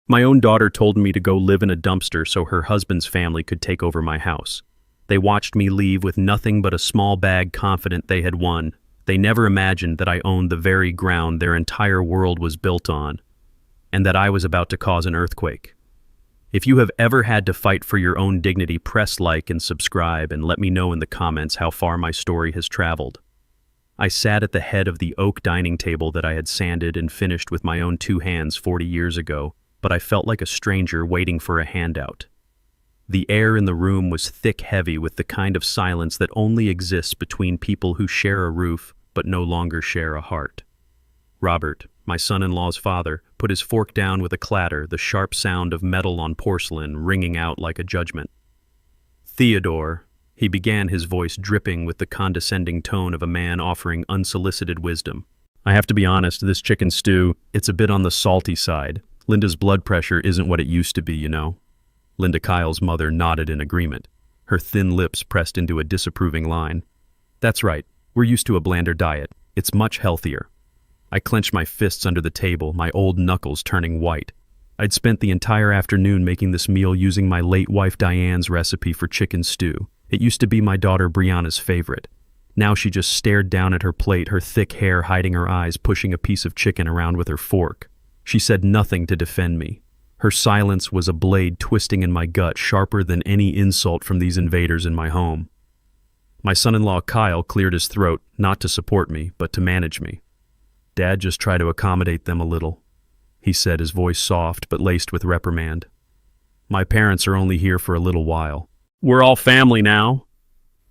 My own daughter told me to go live in a dumpster so her husband's family could take over my house. They watched me leave with nothing but a small bag, confident they had won. They never imagined that I owned the very ground their entire world was built on, and that I was about to cause an earthquake. If you have ever had to fight for your own dignity, press like and subscribe and let me know in the comments how far my story has traveled. I sat at the head of the oak dining table that I had sanded and finished with my own 2 hands 40 years ago, but I felt like a stranger waiting for a handout. The air in the room was thick, heavy, with the kind of silence that only exists between people who share a roof but no longer share a heart. Robert, my son-in-law's father, put his fork down with a clatter, the sharp sound of metal on porcelain ringing out like a judgment. "Theodore," he began, his voice dripping with the condescending tone of a man offering unsolicited wisdom. "I have to be honest, this chicken stew, it's a bit on the salty side. Linda's blood pressure isn't what it used to be, you know." Linda Kyle's mother nodded in agreement, her thin lips pressed into a disapproving line. "That's right, we're used to a blander diet. It's much healthier." I clenched my fists under the table, my old knuckles turning white. I'd spent the entire afternoon making this meal using my late wife Diane's recipe for chicken stew. It used to be my daughter Brianna's favorite. Now she just stared down at her plate, her thick hair hiding her eyes, pushing a piece of chicken around with her fork. She said nothing to defend me. Her silence was a blade twisting in my gut, sharper than any insult from these invaders in my home. My son-in-law Kyle cleared his throat, not to support me, but to manage me. "Dad, just try to accommodate them a little," he said, his voice soft but laced with reprimand. "My parents are only here for a little while. We're all family now."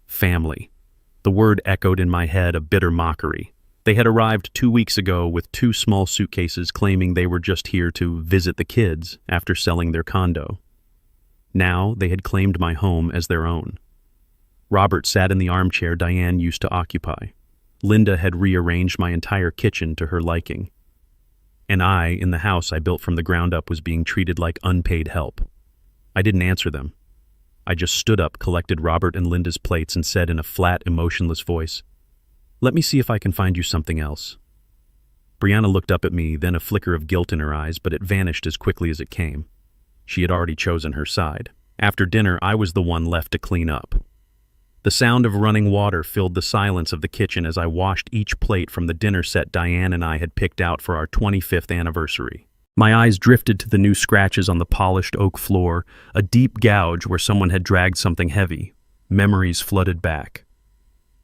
Family. The word echoed in my head, a bitter mockery. They had arrived 2 weeks ago with 2 small suitcases, claiming they were just here to visit the kids after selling their condo. Now they had claimed my home as their own. Robert sat in the armchair Diane used to occupy. Linda had rearranged my entire kitchen to her liking. And I, in the house I built from the ground up, was being treated like unpaid help. I didn't answer them. I just stood up, collected Robert and Linda's plates, and said in a flat, emotionless voice, "Let me see if I can find you something else." Brianna looked up at me, then a flicker of guilt in her eyes, but it vanished as quickly as it came. She had already chosen her side. After dinner, I was the one left to clean up. The sound of running water filled the silence of the kitchen as I washed each plate from the dinner set Diane and I had picked out for our 25th anniversary. My eyes drifted to the new scratches on the polished oak floor, a deep gouge where someone had dragged something heavy. Memories flooded back.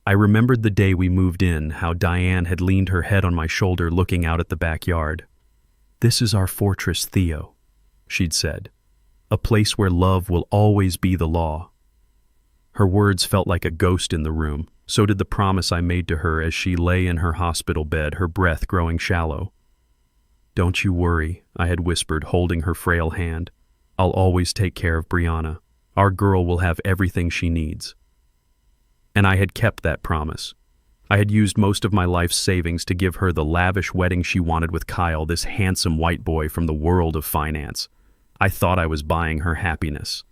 I remembered the day we moved in, how Diane had leaned her head on my shoulder looking out at the backyard. "This is our fortress, Theo," she'd said. "A place where love will always be the law." Her words felt like a ghost in the room. So did the promise I made to her as she lay in her hospital bed, her breath growing shallow. "Don't you worry," I had whispered, holding her frail hand. "I'll always take care of Brianna. Our girl will have everything she needs." And I had kept that promise. I had used most of my life's savings to give her the lavish wedding she wanted with Kyle, this handsome white boy from the world of finance. I thought I was buying her happiness.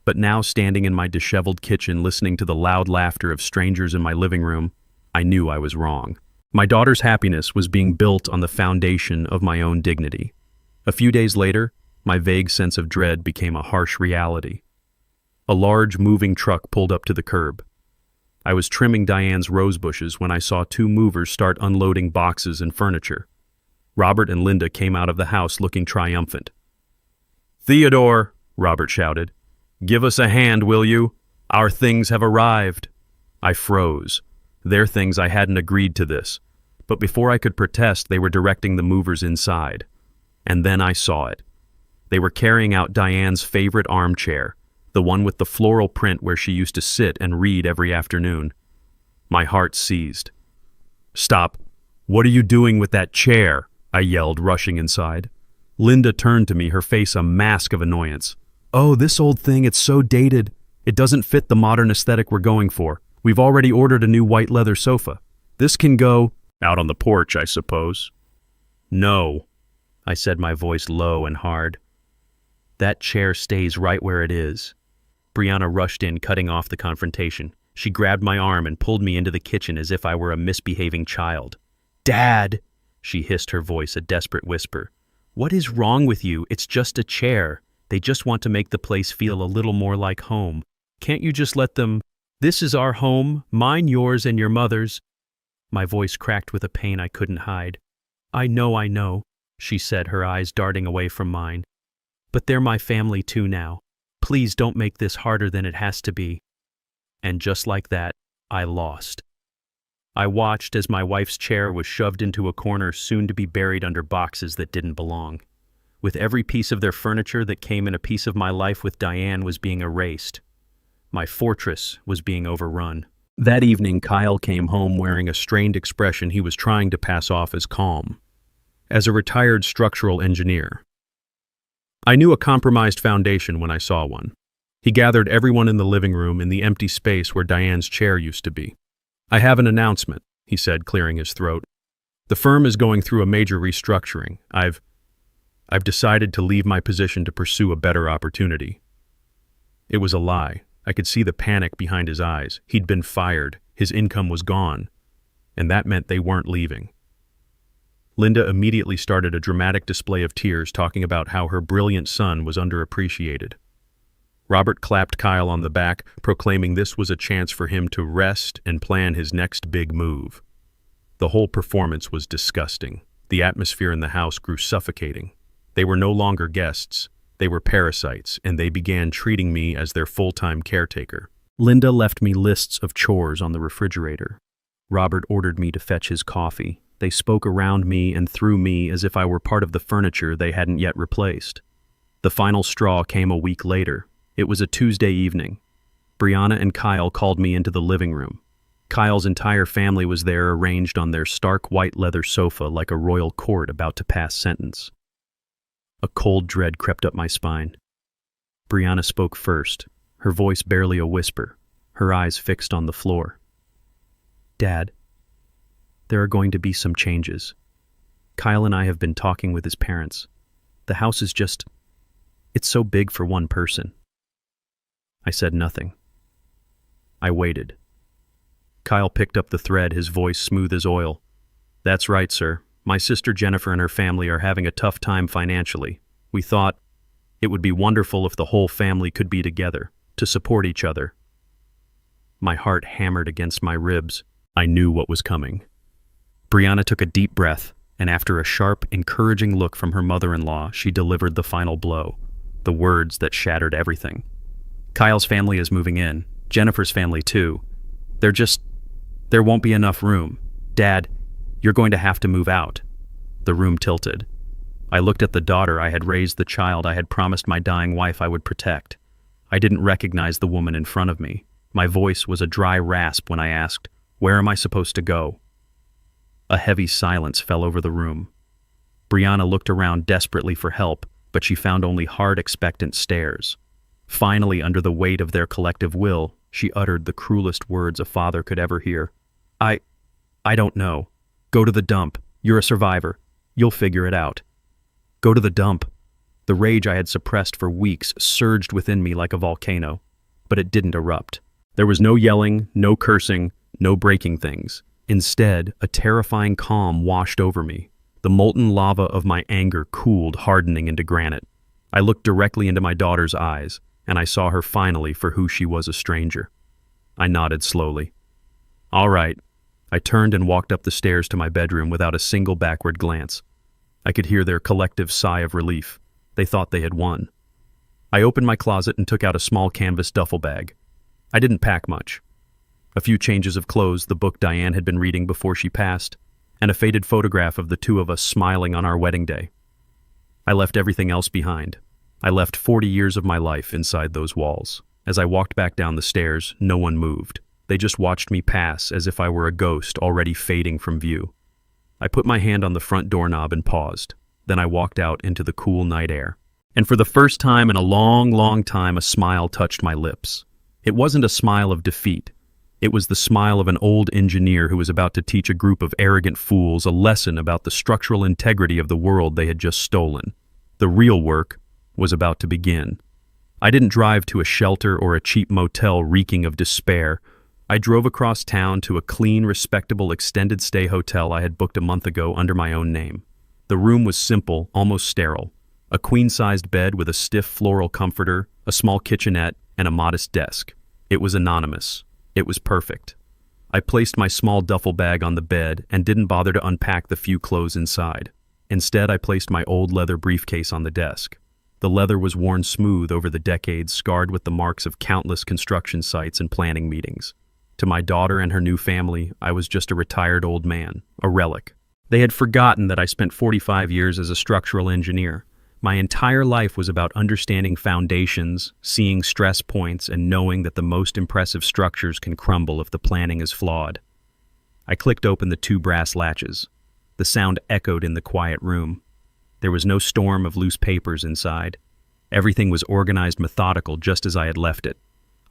But now, standing in my disheveled kitchen, listening to the loud laughter of strangers in my living room, I knew I was wrong. My daughter's happiness was being built on the foundation of my own dignity. A few days later, my vague sense of dread became a harsh reality. A large, moving truck pulled up to the curb. I was trimming Diane's rose bushes when I saw 2 movers start unloading boxes and furniture. Robert and Linda came out of the house looking triumphant. "Theodore," Robert shouted, "give us a hand, will you? Our things have arrived." I froze. Their things, I hadn't agreed to this. But before I could protest, they were directing the movers inside. And then I saw it. They were carrying out Diane's favorite armchair, the one with the floral print where she used to sit and read every afternoon. My heart seized. "Stop. What are you doing with that chair?" I yelled, rushing inside. Linda turned to me, her face a mask of annoyance. "Oh, this old thing, it's so dated. It doesn't fit the modern aesthetic we're going for. We've already ordered a new white leather sofa. This can go out on the porch, I suppose." "No," I said, my voice low and hard. "That chair stays right where it is." Brianna rushed in, cutting off the confrontation. She grabbed my arm and pulled me into the kitchen as if I were a misbehaving child. "Dad!" she hissed, her voice a desperate whisper. What is wrong with you? It's just a chair. They just want to make the place feel a little more like home. Can't you just let them? This is our home, mine, yours, and your mother's. My voice cracked with a pain I couldn't hide. I know, she said, her eyes darting away from mine. But they're my family too now. Please don't make this harder than it has to be. And just like that, I lost. I watched as my wife's chair was shoved into a corner soon to be buried under boxes that didn't belong. With every piece of their furniture that came in a piece of my life with Diane was being erased. My fortress was being overrun. That evening, Kyle came home wearing a strained expression he was trying to pass off as calm. As a retired structural engineer, I knew a compromised foundation when I saw one. He gathered everyone in the living room in the empty space where Diane's chair used to be. I have an announcement, he said, clearing his throat. The firm is going through a major restructuring. I've decided to leave my position to pursue a better opportunity. It was a lie. I could see the panic behind his eyes. He'd been fired. His income was gone. And that meant they weren't leaving. Linda immediately started a dramatic display of tears, talking about how her brilliant son was underappreciated. Robert clapped Kyle on the back, proclaiming this was a chance for him to rest and plan his next big move. The whole performance was disgusting. The atmosphere in the house grew suffocating. They were no longer guests. They were parasites, and they began treating me as their full-time caretaker. Linda left me lists of chores on the refrigerator. Robert ordered me to fetch his coffee. They spoke around me and through me as if I were part of the furniture they hadn't yet replaced. The final straw came a week later. It was a Tuesday evening. Brianna and Kyle called me into the living room. Kyle's entire family was there, arranged on their stark white leather sofa like a royal court about to pass sentence. A cold dread crept up my spine. Brianna spoke first, her voice barely a whisper, her eyes fixed on the floor. Dad, there are going to be some changes. Kyle and I have been talking with his parents. The house is just... it's so big for one person. I said nothing. I waited. Kyle picked up the thread, his voice smooth as oil. That's right, sir. My sister Jennifer and her family are having a tough time financially. We thought it would be wonderful if the whole family could be together, to support each other. My heart hammered against my ribs. I knew what was coming. Brianna took a deep breath, and after a sharp, encouraging look from her mother-in-law, she delivered the final blow, the words that shattered everything. Kyle's family is moving in. Jennifer's family, too. There won't be enough room. Dad, you're going to have to move out. The room tilted. I looked at the daughter I had raised, the child I had promised my dying wife I would protect. I didn't recognize the woman in front of me. My voice was a dry rasp when I asked, "Where am I supposed to go?" A heavy silence fell over the room. Brianna looked around desperately for help, but she found only hard, expectant stares. Finally, under the weight of their collective will, she uttered the cruelest words a father could ever hear. I don't know. Go to the dump. You're a survivor. You'll figure it out. Go to the dump. The rage I had suppressed for weeks surged within me like a volcano, but it didn't erupt. There was no yelling, no cursing, no breaking things. Instead, a terrifying calm washed over me. The molten lava of my anger cooled, hardening into granite. I looked directly into my daughter's eyes, and I saw her finally for who she was, a stranger. I nodded slowly. All right. I turned and walked up the stairs to my bedroom without a single backward glance. I could hear their collective sigh of relief. They thought they had won. I opened my closet and took out a small canvas duffel bag. I didn't pack much. A few changes of clothes, the book Diane had been reading before she passed, and a faded photograph of the two of us smiling on our wedding day. I left everything else behind. I left 40 years of my life inside those walls. As I walked back down the stairs, no one moved. They just watched me pass as if I were a ghost already fading from view. I put my hand on the front doorknob and paused. Then I walked out into the cool night air. And for the first time in a long, long time, a smile touched my lips. It wasn't a smile of defeat. It was the smile of an old engineer who was about to teach a group of arrogant fools a lesson about the structural integrity of the world they had just stolen. The real work was about to begin. I didn't drive to a shelter or a cheap motel reeking of despair. I drove across town to a clean, respectable extended stay hotel I had booked a month ago under my own name. The room was simple, almost sterile. A queen-sized bed with a stiff floral comforter, a small kitchenette, and a modest desk. It was anonymous. It was perfect. I placed my small duffel bag on the bed and didn't bother to unpack the few clothes inside. Instead, I placed my old leather briefcase on the desk. The leather was worn smooth over the decades, scarred with the marks of countless construction sites and planning meetings. To my daughter and her new family, I was just a retired old man, a relic. They had forgotten that I spent 45 years as a structural engineer. My entire life was about understanding foundations, seeing stress points, and knowing that the most impressive structures can crumble if the planning is flawed. I clicked open the two brass latches. The sound echoed in the quiet room. There was no storm of loose papers inside. Everything was organized methodical, just as I had left it.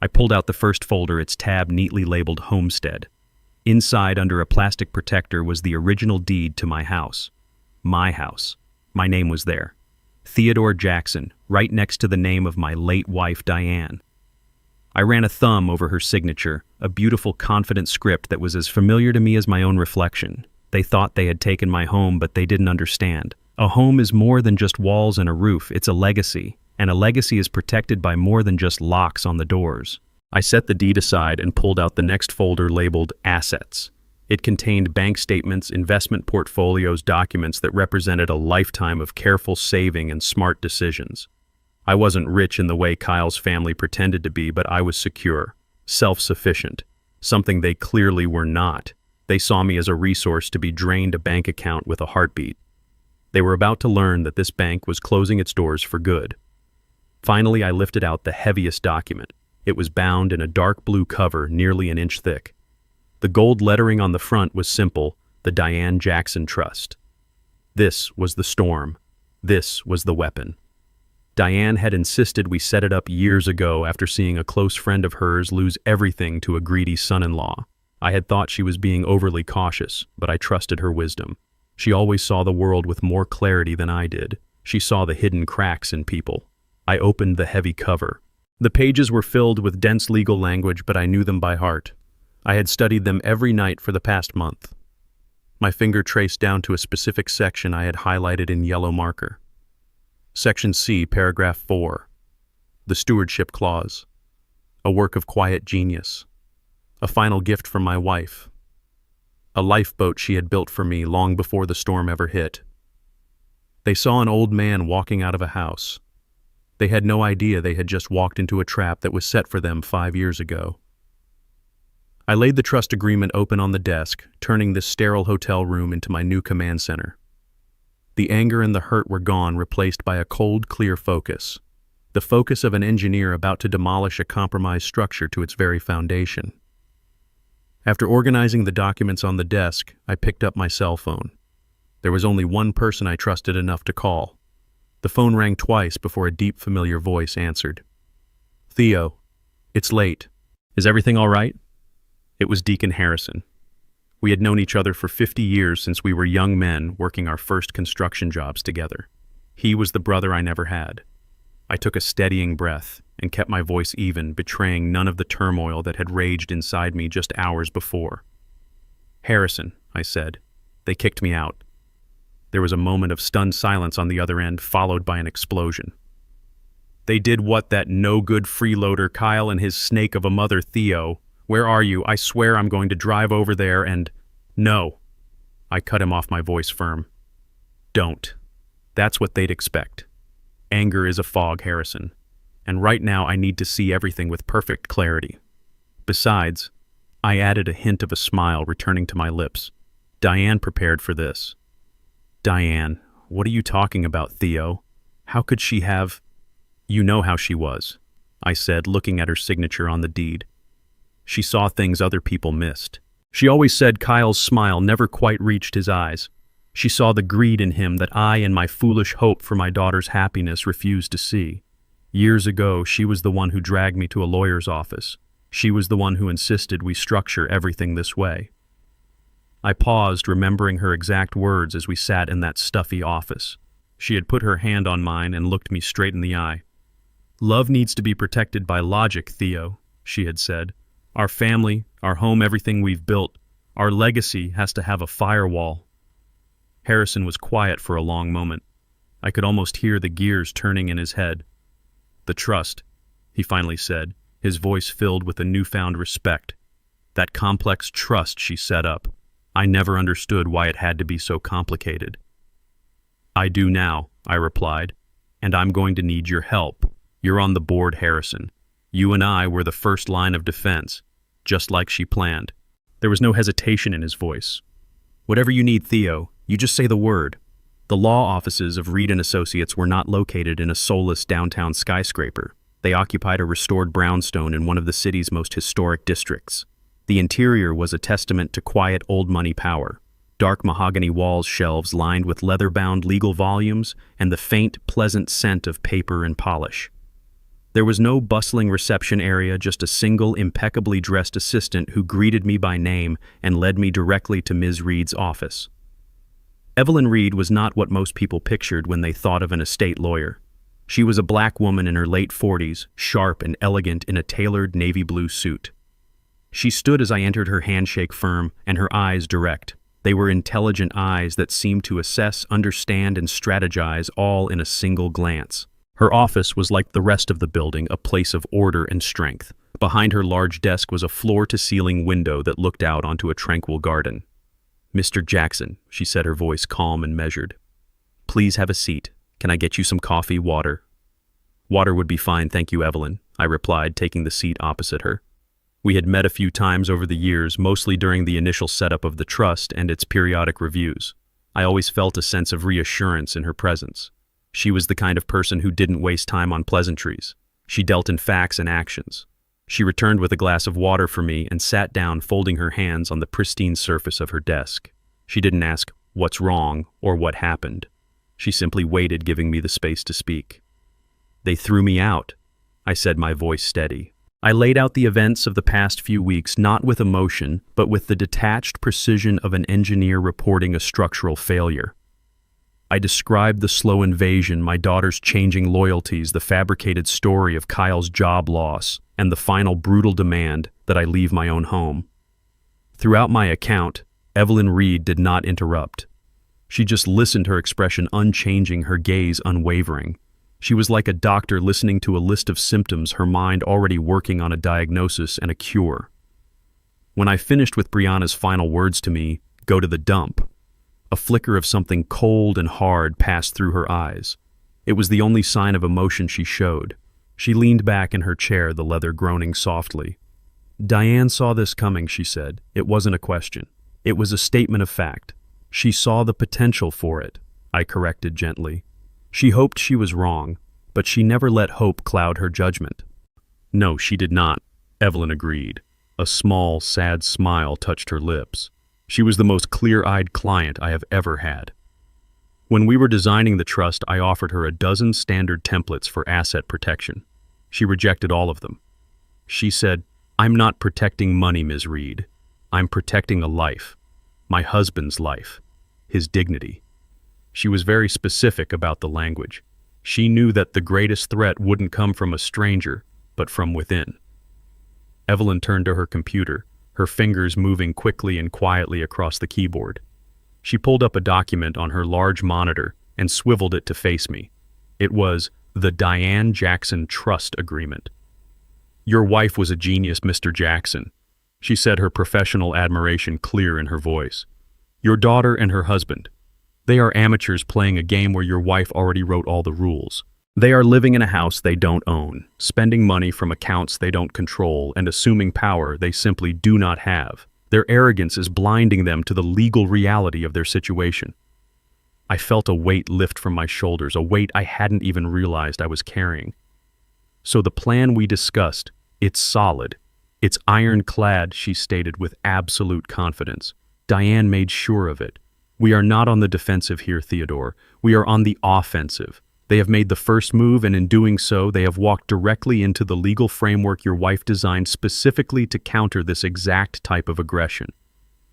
I pulled out the first folder, its tab neatly labeled Homestead. Inside, under a plastic protector, was the original deed to my house. My house. My name was there. Theodore Jackson, right next to the name of my late wife, Diane. I ran a thumb over her signature, a beautiful, confident script that was as familiar to me as my own reflection. They thought they had taken my home, but they didn't understand. A home is more than just walls and a roof. It's a legacy, and a legacy is protected by more than just locks on the doors. I set the deed aside and pulled out the next folder labeled Assets. It contained bank statements, investment portfolios, documents that represented a lifetime of careful saving and smart decisions. I wasn't rich in the way Kyle's family pretended to be, but I was secure, self-sufficient, something they clearly were not. They saw me as a resource to be drained a bank account with a heartbeat. They were about to learn that this bank was closing its doors for good. Finally, I lifted out the heaviest document. It was bound in a dark blue cover nearly an inch thick. The gold lettering on the front was simple, the Diane Jackson Trust. This was the storm. This was the weapon. Diane had insisted we set it up years ago after seeing a close friend of hers lose everything to a greedy son-in-law. I had thought she was being overly cautious, but I trusted her wisdom. She always saw the world with more clarity than I did. She saw the hidden cracks in people. I opened the heavy cover. The pages were filled with dense legal language, but I knew them by heart. I had studied them every night for the past month. My finger traced down to a specific section I had highlighted in yellow marker. Section C, paragraph 4. The Stewardship Clause. A work of quiet genius. A final gift from my wife. A lifeboat she had built for me long before the storm ever hit. They saw an old man walking out of a house. They had no idea they had just walked into a trap that was set for them 5 years ago. I laid the trust agreement open on the desk, turning this sterile hotel room into my new command center. The anger and the hurt were gone, replaced by a cold, clear focus. The focus of an engineer about to demolish a compromised structure to its very foundation. After organizing the documents on the desk, I picked up my cell phone. There was only one person I trusted enough to call. The phone rang twice before a deep, familiar voice answered. "Theo, it's late. Is everything all right?" It was Deacon Harrison. We had known each other for 50 years since we were young men working our first construction jobs together. He was the brother I never had. I took a steadying breath and kept my voice even, betraying none of the turmoil that had raged inside me just hours before. "Harrison," I said. "They kicked me out." There was a moment of stunned silence on the other end, followed by an explosion. "They did what, that no-good freeloader Kyle and his snake of a mother Theo? Where are you? I swear I'm going to drive over there and—" "No." I cut him off, my voice firm. "Don't. That's what they'd expect. Anger is a fog, Harrison. And right now I need to see everything with perfect clarity. Besides," I added, a hint of a smile returning to my lips, "Diane prepared for this." "Diane, what are you talking about, Theo? How could she have—" "You know how she was," I said, looking at her signature on the deed. She saw things other people missed. She always said Kyle's smile never quite reached his eyes. She saw the greed in him that I, in my foolish hope for my daughter's happiness, refused to see. Years ago, she was the one who dragged me to a lawyer's office. She was the one who insisted we structure everything this way. I paused, remembering her exact words as we sat in that stuffy office. She had put her hand on mine and looked me straight in the eye. "Love needs to be protected by logic, Theo," she had said. "Our family, our home, everything we've built, our legacy has to have a firewall." Harrison was quiet for a long moment. I could almost hear the gears turning in his head. "The trust," he finally said, his voice filled with a newfound respect. "That complex trust she set up. I never understood why it had to be so complicated." "I do now," I replied, "and I'm going to need your help. You're on the board, Harrison. You and I were the first line of defense, just like she planned." There was no hesitation in his voice. "Whatever you need, Theo, you just say the word." The law offices of Reed & Associates were not located in a soulless downtown skyscraper. They occupied a restored brownstone in one of the city's most historic districts. The interior was a testament to quiet old money power. Dark mahogany walls, shelves lined with leather-bound legal volumes, and the faint, pleasant scent of paper and polish. There was no bustling reception area, just a single, impeccably dressed assistant who greeted me by name and led me directly to Ms. Reed's office. Evelyn Reed was not what most people pictured when they thought of an estate lawyer. She was a black woman in her late 40s, sharp and elegant in a tailored navy blue suit. She stood as I entered, her handshake firm and her eyes direct. They were intelligent eyes that seemed to assess, understand, and strategize all in a single glance. Her office was like the rest of the building, a place of order and strength. Behind her large desk was a floor-to-ceiling window that looked out onto a tranquil garden. "Mr. Jackson," she said, her voice calm and measured. "Please have a seat. Can I get you some coffee, water?" "Water would be fine, thank you, Evelyn," I replied, taking the seat opposite her. We had met a few times over the years, mostly during the initial setup of the trust and its periodic reviews. I always felt a sense of reassurance in her presence. She was the kind of person who didn't waste time on pleasantries. She dealt in facts and actions. She returned with a glass of water for me and sat down, folding her hands on the pristine surface of her desk. She didn't ask, "What's wrong?" or "What happened?" She simply waited, giving me the space to speak. "They threw me out," I said, my voice steady. I laid out the events of the past few weeks, not with emotion, but with the detached precision of an engineer reporting a structural failure. I described the slow invasion, my daughter's changing loyalties, the fabricated story of Kyle's job loss, and the final brutal demand that I leave my own home. Throughout my account, Evelyn Reed did not interrupt. She just listened, her expression unchanging, her gaze unwavering. She was like a doctor listening to a list of symptoms, her mind already working on a diagnosis and a cure. When I finished with Brianna's final words to me, "Go to the dump," a flicker of something cold and hard passed through her eyes. It was the only sign of emotion she showed. She leaned back in her chair, the leather groaning softly. "Diane saw this coming," she said. "It wasn't a question. It was a statement of fact. She saw the potential for it," I corrected gently. "She hoped she was wrong, but she never let hope cloud her judgment." "No, she did not," Evelyn agreed. A small, sad smile touched her lips. She was the most clear-eyed client I have ever had. When we were designing the trust, I offered her a dozen standard templates for asset protection. She rejected all of them. She said, "I'm not protecting money, Ms. Reed. I'm protecting a life. My husband's life. His dignity." She was very specific about the language. She knew that the greatest threat wouldn't come from a stranger, but from within. Evelyn turned to her computer, her fingers moving quickly and quietly across the keyboard. She pulled up a document on her large monitor and swiveled it to face me. It was the Diane Jackson Trust Agreement. "Your wife was a genius, Mr. Jackson," she said, her professional admiration clear in her voice. "Your daughter and her husband. They are amateurs playing a game where your wife already wrote all the rules. They are living in a house they don't own, spending money from accounts they don't control, and assuming power they simply do not have. Their arrogance is blinding them to the legal reality of their situation." I felt a weight lift from my shoulders, a weight I hadn't even realized I was carrying. "So the plan we discussed, it's solid. It's ironclad," she stated with absolute confidence. "Diane made sure of it. We are not on the defensive here, Theodore. We are on the offensive. They have made the first move, and in doing so, they have walked directly into the legal framework your wife designed specifically to counter this exact type of aggression."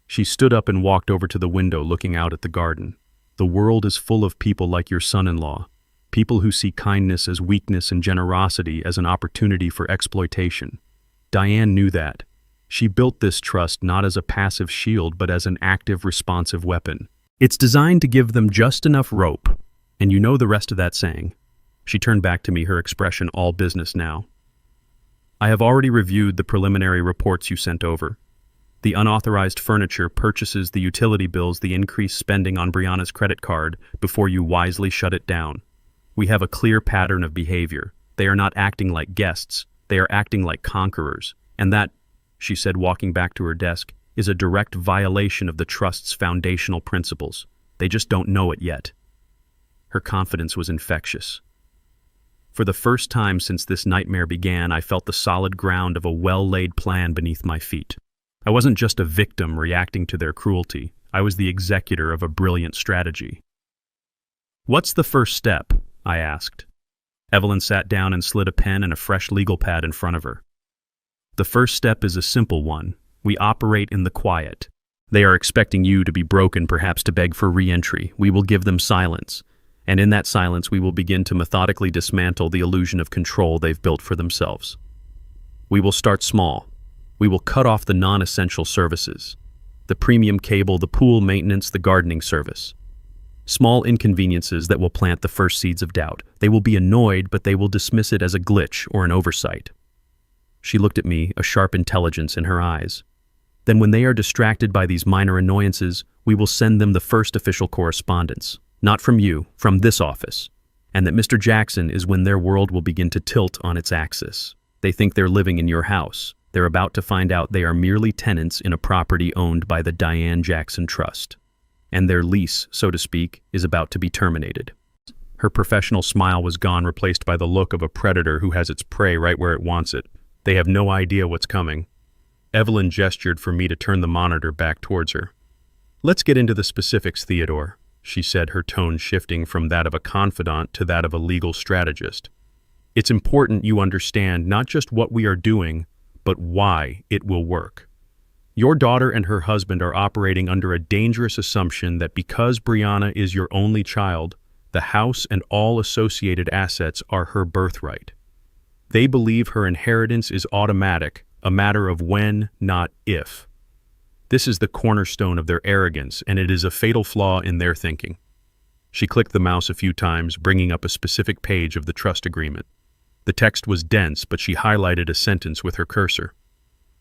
She stood up and walked over to the window, looking out at the garden. "The world is full of people like your son-in-law, people who see kindness as weakness and generosity as an opportunity for exploitation. Diane knew that. She built this trust not as a passive shield, but as an active, responsive weapon. It's designed to give them just enough rope, and you know the rest of that saying. She turned back to me, her expression all business now. I have already reviewed the preliminary reports you sent over. The unauthorized furniture purchases, the utility bills, the increased spending on Brianna's credit card before you wisely shut it down. We have a clear pattern of behavior. They are not acting like guests. They are acting like conquerors. And that, she said, walking back to her desk, is a direct violation of the trust's foundational principles. They just don't know it yet. Her confidence was infectious. For the first time since this nightmare began, I felt the solid ground of a well-laid plan beneath my feet. I wasn't just a victim reacting to their cruelty. I was the executor of a brilliant strategy. "What's the first step?" I asked. Evelyn sat down and slid a pen and a fresh legal pad in front of her. "The first step is a simple one. We operate in the quiet. They are expecting you to be broken, perhaps to beg for re-entry. We will give them silence. And in that silence, we will begin to methodically dismantle the illusion of control they've built for themselves. We will start small. We will cut off the non-essential services. The premium cable, the pool maintenance, the gardening service. Small inconveniences that will plant the first seeds of doubt. They will be annoyed, but they will dismiss it as a glitch or an oversight." She looked at me, a sharp intelligence in her eyes. "Then when they are distracted by these minor annoyances, we will send them the first official correspondence. Not from you, from this office. And that Mr. Jackson is when their world will begin to tilt on its axis. They think they're living in your house. They're about to find out they are merely tenants in a property owned by the Diane Jackson Trust. And their lease, so to speak, is about to be terminated." Her professional smile was gone, replaced by the look of a predator who has its prey right where it wants it. They have no idea what's coming. Evelyn gestured for me to turn the monitor back towards her. "Let's get into the specifics, Theodore," she said, her tone shifting from that of a confidant to that of a legal strategist. "It's important you understand not just what we are doing, but why it will work. Your daughter and her husband are operating under a dangerous assumption that because Brianna is your only child, the house and all associated assets are her birthright. They believe her inheritance is automatic, a matter of when, not if. This is the cornerstone of their arrogance, and it is a fatal flaw in their thinking." She clicked the mouse a few times, bringing up a specific page of the trust agreement. The text was dense, but she highlighted a sentence with her cursor.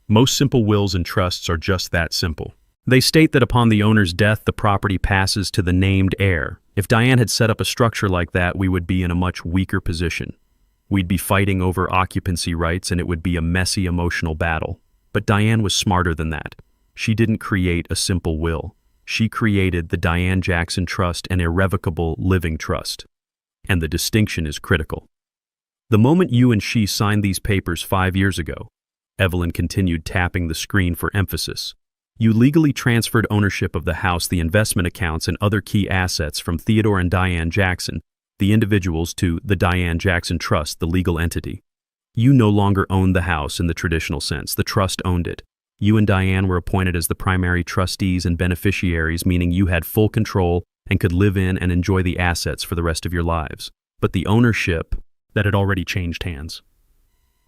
"Most simple wills and trusts are just that simple. They state that upon the owner's death, the property passes to the named heir. If Diane had set up a structure like that, we would be in a much weaker position. We'd be fighting over occupancy rights, and it would be a messy emotional battle. But Diane was smarter than that. She didn't create a simple will. She created the Diane Jackson Trust, an irrevocable living trust. And the distinction is critical. The moment you and she signed these papers 5 years ago," Evelyn continued, tapping the screen for emphasis, "you legally transferred ownership of the house, the investment accounts, and other key assets from Theodore and Diane Jackson, the individuals, to the Diane Jackson Trust, the legal entity. You no longer owned the house in the traditional sense. The trust owned it. You and Diane were appointed as the primary trustees and beneficiaries, meaning you had full control and could live in and enjoy the assets for the rest of your lives. But the ownership, that had already changed hands."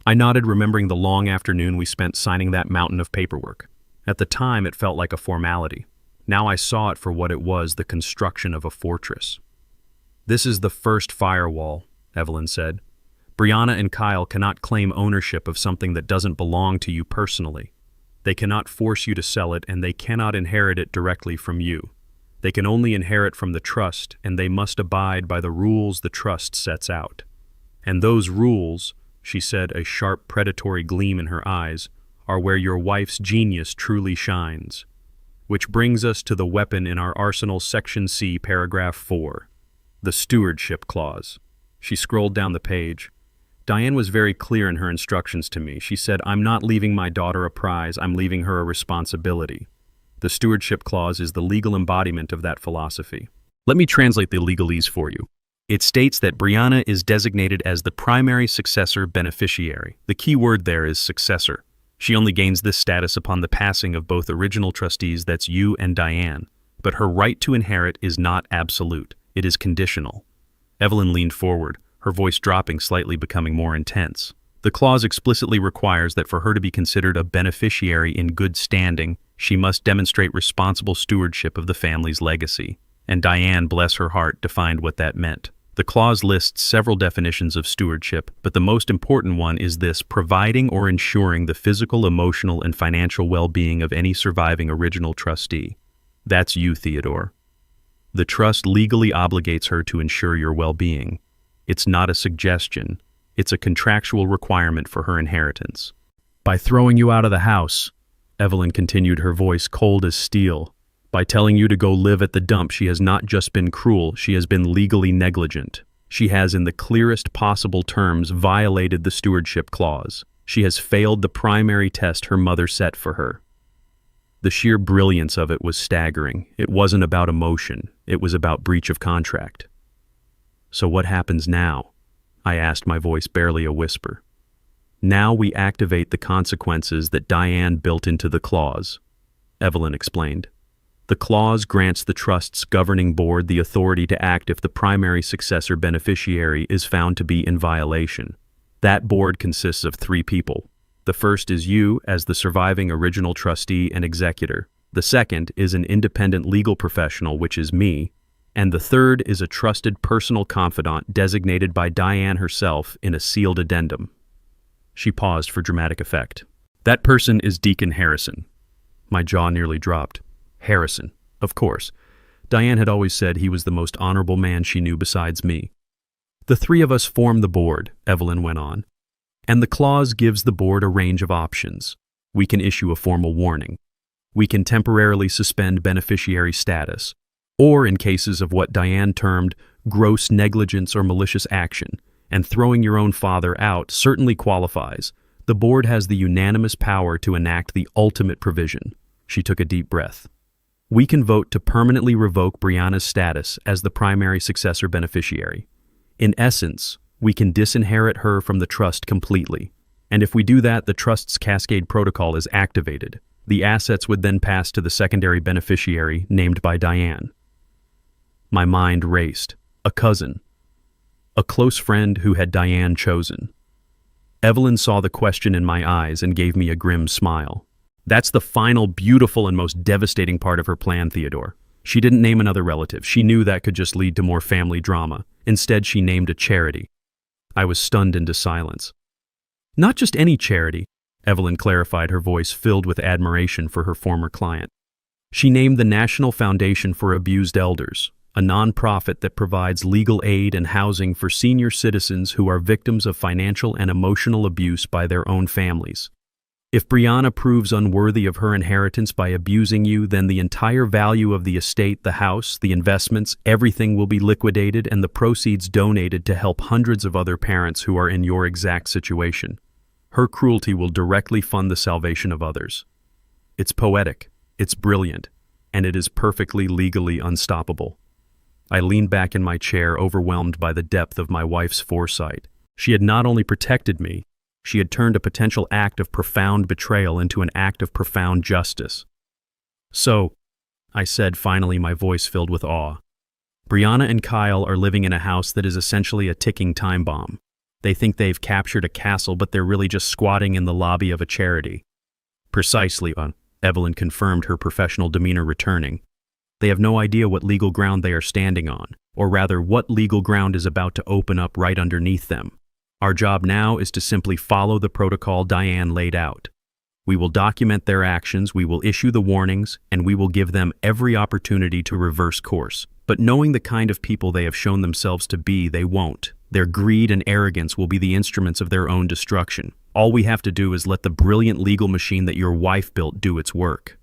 I nodded, remembering the long afternoon we spent signing that mountain of paperwork. At the time, it felt like a formality. Now I saw it for what it was, the construction of a fortress. "This is the first firewall," Evelyn said. "Brianna and Kyle cannot claim ownership of something that doesn't belong to you personally. They cannot force you to sell it, and they cannot inherit it directly from you. They can only inherit from the trust, and they must abide by the rules the trust sets out. And those rules," she said, a sharp predatory gleam in her eyes, "are where your wife's genius truly shines. Which brings us to the weapon in our arsenal, Section C, Paragraph 4. The stewardship clause." She scrolled down the page. "Diane was very clear in her instructions to me. She said, 'I'm not leaving my daughter a prize, I'm leaving her a responsibility.' The stewardship clause is the legal embodiment of that philosophy. Let me translate the legalese for you. It states that Brianna is designated as the primary successor beneficiary. The key word there is successor. She only gains this status upon the passing of both original trustees, that's you and Diane. But her right to inherit is not absolute. It is conditional." Evelyn leaned forward, her voice dropping slightly, becoming more intense. "The clause explicitly requires that for her to be considered a beneficiary in good standing, She must demonstrate responsible stewardship of the family's legacy, and Diane, bless her heart, defined what that meant. The clause lists several definitions of stewardship, but the most important one is this: providing or ensuring the physical, emotional, and financial well-being of any surviving original trustee. That's you, Theodore. The trust legally obligates her to ensure your well-being. It's not a suggestion. It's a contractual requirement for her inheritance. By throwing you out of the house, Evelyn continued, her voice cold as steel, by telling you to go live at the dump, she has not just been cruel, she has been legally negligent. She has, in the clearest possible terms, violated the stewardship clause. She has failed the primary test her mother set for her. The sheer brilliance of it was staggering. It wasn't about emotion. It was about breach of contract. So what happens now? I asked, my voice barely a whisper. Now we activate the consequences that Diane built into the clause, Evelyn explained. The clause grants the trust's governing board the authority to act if the primary successor beneficiary is found to be in violation. That board consists of 3 people. The first is you as the surviving original trustee and executor. The second is an independent legal professional, which is me. And the third is a trusted personal confidant designated by Diane herself in a sealed addendum. She paused for dramatic effect. That person is Deacon Harrison. My jaw nearly dropped. Harrison, of course. Diane had always said he was the most honorable man she knew besides me. The 3 of us form the board, Evelyn went on, and the clause gives the board a range of options. We can issue a formal warning. We can temporarily suspend beneficiary status, or in cases of what Diane termed gross negligence or malicious action, and throwing your own father out certainly qualifies. The board has the unanimous power to enact the ultimate provision. She took a deep breath. We can vote to permanently revoke Brianna's status as the primary successor beneficiary. In essence, we can disinherit her from the trust completely. And if we do that, the trust's cascade protocol is activated. The assets would then pass to the secondary beneficiary named by Diane. My mind raced. A cousin. A close friend who had Diane chosen. Evelyn saw the question in my eyes and gave me a grim smile. That's the final, beautiful, and most devastating part of her plan, Theodore. She didn't name another relative. She knew that could just lead to more family drama. Instead, she named a charity. I was stunned into silence. Not just any charity, Evelyn clarified, her voice filled with admiration for her former client. She named the National Foundation for Abused Elders, a nonprofit that provides legal aid and housing for senior citizens who are victims of financial and emotional abuse by their own families. If Brianna proves unworthy of her inheritance by abusing you, then the entire value of the estate, the house, the investments, everything will be liquidated and the proceeds donated to help hundreds of other parents who are in your exact situation. Her cruelty will directly fund the salvation of others. It's poetic, it's brilliant, and it is perfectly legally unstoppable. I leaned back in my chair, overwhelmed by the depth of my wife's foresight. She had not only protected me, she had turned a potential act of profound betrayal into an act of profound justice. So, I said finally, my voice filled with awe, Brianna and Kyle are living in a house that is essentially a ticking time bomb. They think they've captured a castle, but they're really just squatting in the lobby of a charity. Precisely, Evelyn confirmed, her professional demeanor returning. They have no idea what legal ground they are standing on, or rather what legal ground is about to open up right underneath them. Our job now is to simply follow the protocol Diane laid out. We will document their actions, we will issue the warnings, and we will give them every opportunity to reverse course. But knowing the kind of people they have shown themselves to be, they won't. Their greed and arrogance will be the instruments of their own destruction. All we have to do is let the brilliant legal machine that your wife built do its work.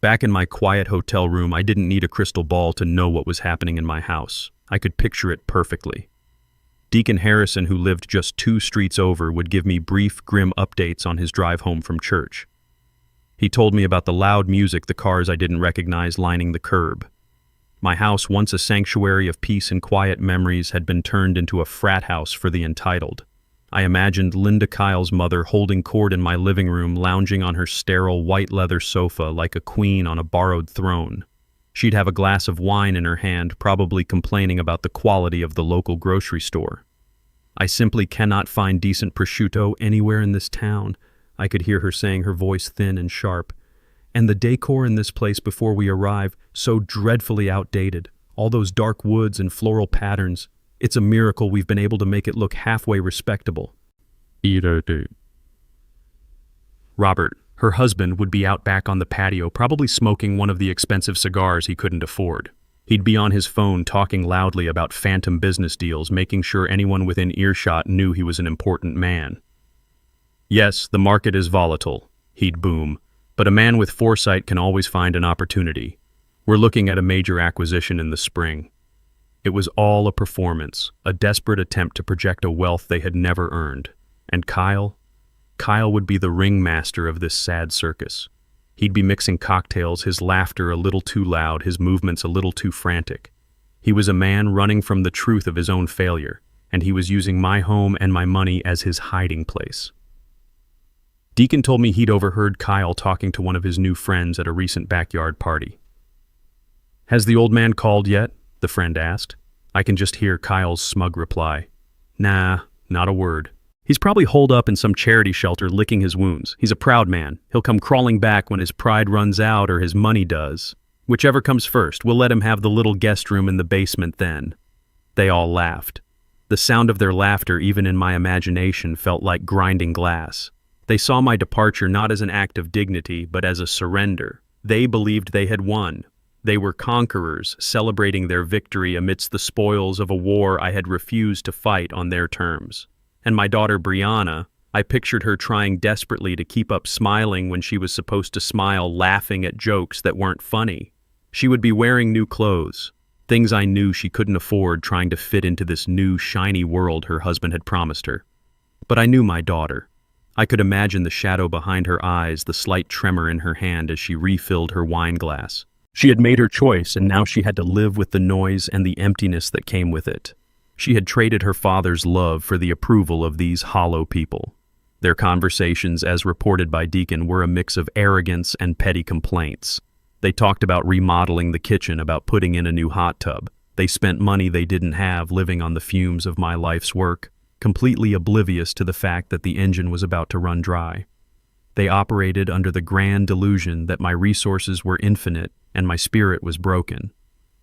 Back in my quiet hotel room, I didn't need a crystal ball to know what was happening in my house. I could picture it perfectly. Deacon Harrison, who lived just 2 streets over, would give me brief, grim updates on his drive home from church. He told me about the loud music, the cars I didn't recognize lining the curb. My house, once a sanctuary of peace and quiet memories, had been turned into a frat house for the entitled. I imagined Linda Kyle's mother holding court in my living room, lounging on her sterile white leather sofa like a queen on a borrowed throne. She'd have a glass of wine in her hand, probably complaining about the quality of the local grocery store. I simply cannot find decent prosciutto anywhere in this town. I could hear her saying, her voice thin and sharp. And the decor in this place before we arrive, so dreadfully outdated. All those dark woods and floral patterns. It's a miracle we've been able to make it look halfway respectable. Robert, her husband, would be out back on the patio, probably smoking one of the expensive cigars he couldn't afford. He'd be on his phone talking loudly about phantom business deals, making sure anyone within earshot knew he was an important man. Yes, the market is volatile, he'd boom, but a man with foresight can always find an opportunity. We're looking at a major acquisition in the spring. It was all a performance, a desperate attempt to project a wealth they had never earned. And Kyle would be the ringmaster of this sad circus. He'd be mixing cocktails, his laughter a little too loud, his movements a little too frantic. He was a man running from the truth of his own failure, and he was using my home and my money as his hiding place. Deacon told me he'd overheard Kyle talking to one of his new friends at a recent backyard party. "Has the old man called yet?" the friend asked. I can just hear Kyle's smug reply. "Nah, not a word. He's probably holed up in some charity shelter licking his wounds. He's a proud man. He'll come crawling back when his pride runs out or his money does. Whichever comes first, we'll let him have the little guest room in the basement then." They all laughed. The sound of their laughter, even in my imagination, felt like grinding glass. They saw my departure not as an act of dignity, but as a surrender. They believed they had won. They were conquerors, celebrating their victory amidst the spoils of a war I had refused to fight on their terms. And my daughter Brianna, I pictured her trying desperately to keep up smiling when she was supposed to smile, laughing at jokes that weren't funny. She would be wearing new clothes, things I knew she couldn't afford, trying to fit into this new, shiny world her husband had promised her. But I knew my daughter. I could imagine the shadow behind her eyes, the slight tremor in her hand as she refilled her wine glass. She had made her choice, and now she had to live with the noise and the emptiness that came with it. She had traded her father's love for the approval of these hollow people. Their conversations, as reported by Deacon, were a mix of arrogance and petty complaints. They talked about remodeling the kitchen, about putting in a new hot tub. They spent money they didn't have, living on the fumes of my life's work, completely oblivious to the fact that the engine was about to run dry. They operated under the grand delusion that my resources were infinite and my spirit was broken.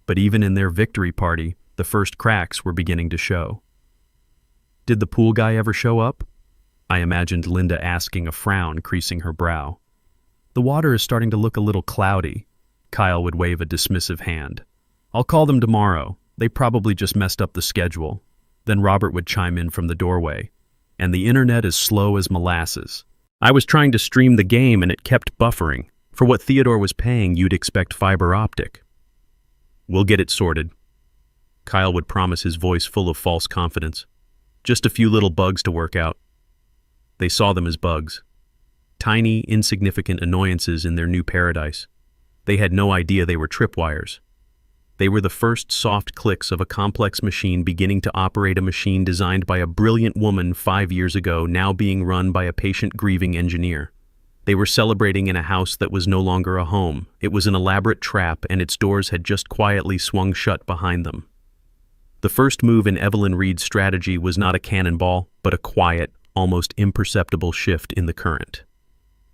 But even in their victory party, the first cracks were beginning to show. "Did the pool guy ever show up?" I imagined Linda asking, a frown creasing her brow. "The water is starting to look a little cloudy." Kyle would wave a dismissive hand. "I'll call them tomorrow. They probably just messed up the schedule." Then Robert would chime in from the doorway. "And the internet is slow as molasses. I was trying to stream the game and it kept buffering. For what Theodore was paying, you'd expect fiber optic." "We'll get it sorted." Kyle would promise, his voice full of false confidence. "Just a few little bugs to work out." They saw them as bugs. Tiny, insignificant annoyances in their new paradise. They had no idea they were tripwires. They were the first soft clicks of a complex machine beginning to operate, a machine designed by a brilliant woman 5 years ago, now being run by a patient-grieving engineer. They were celebrating in a house that was no longer a home. It was an elaborate trap, and its doors had just quietly swung shut behind them. The first move in Evelyn Reed's strategy was not a cannonball, but a quiet, almost imperceptible shift in the current.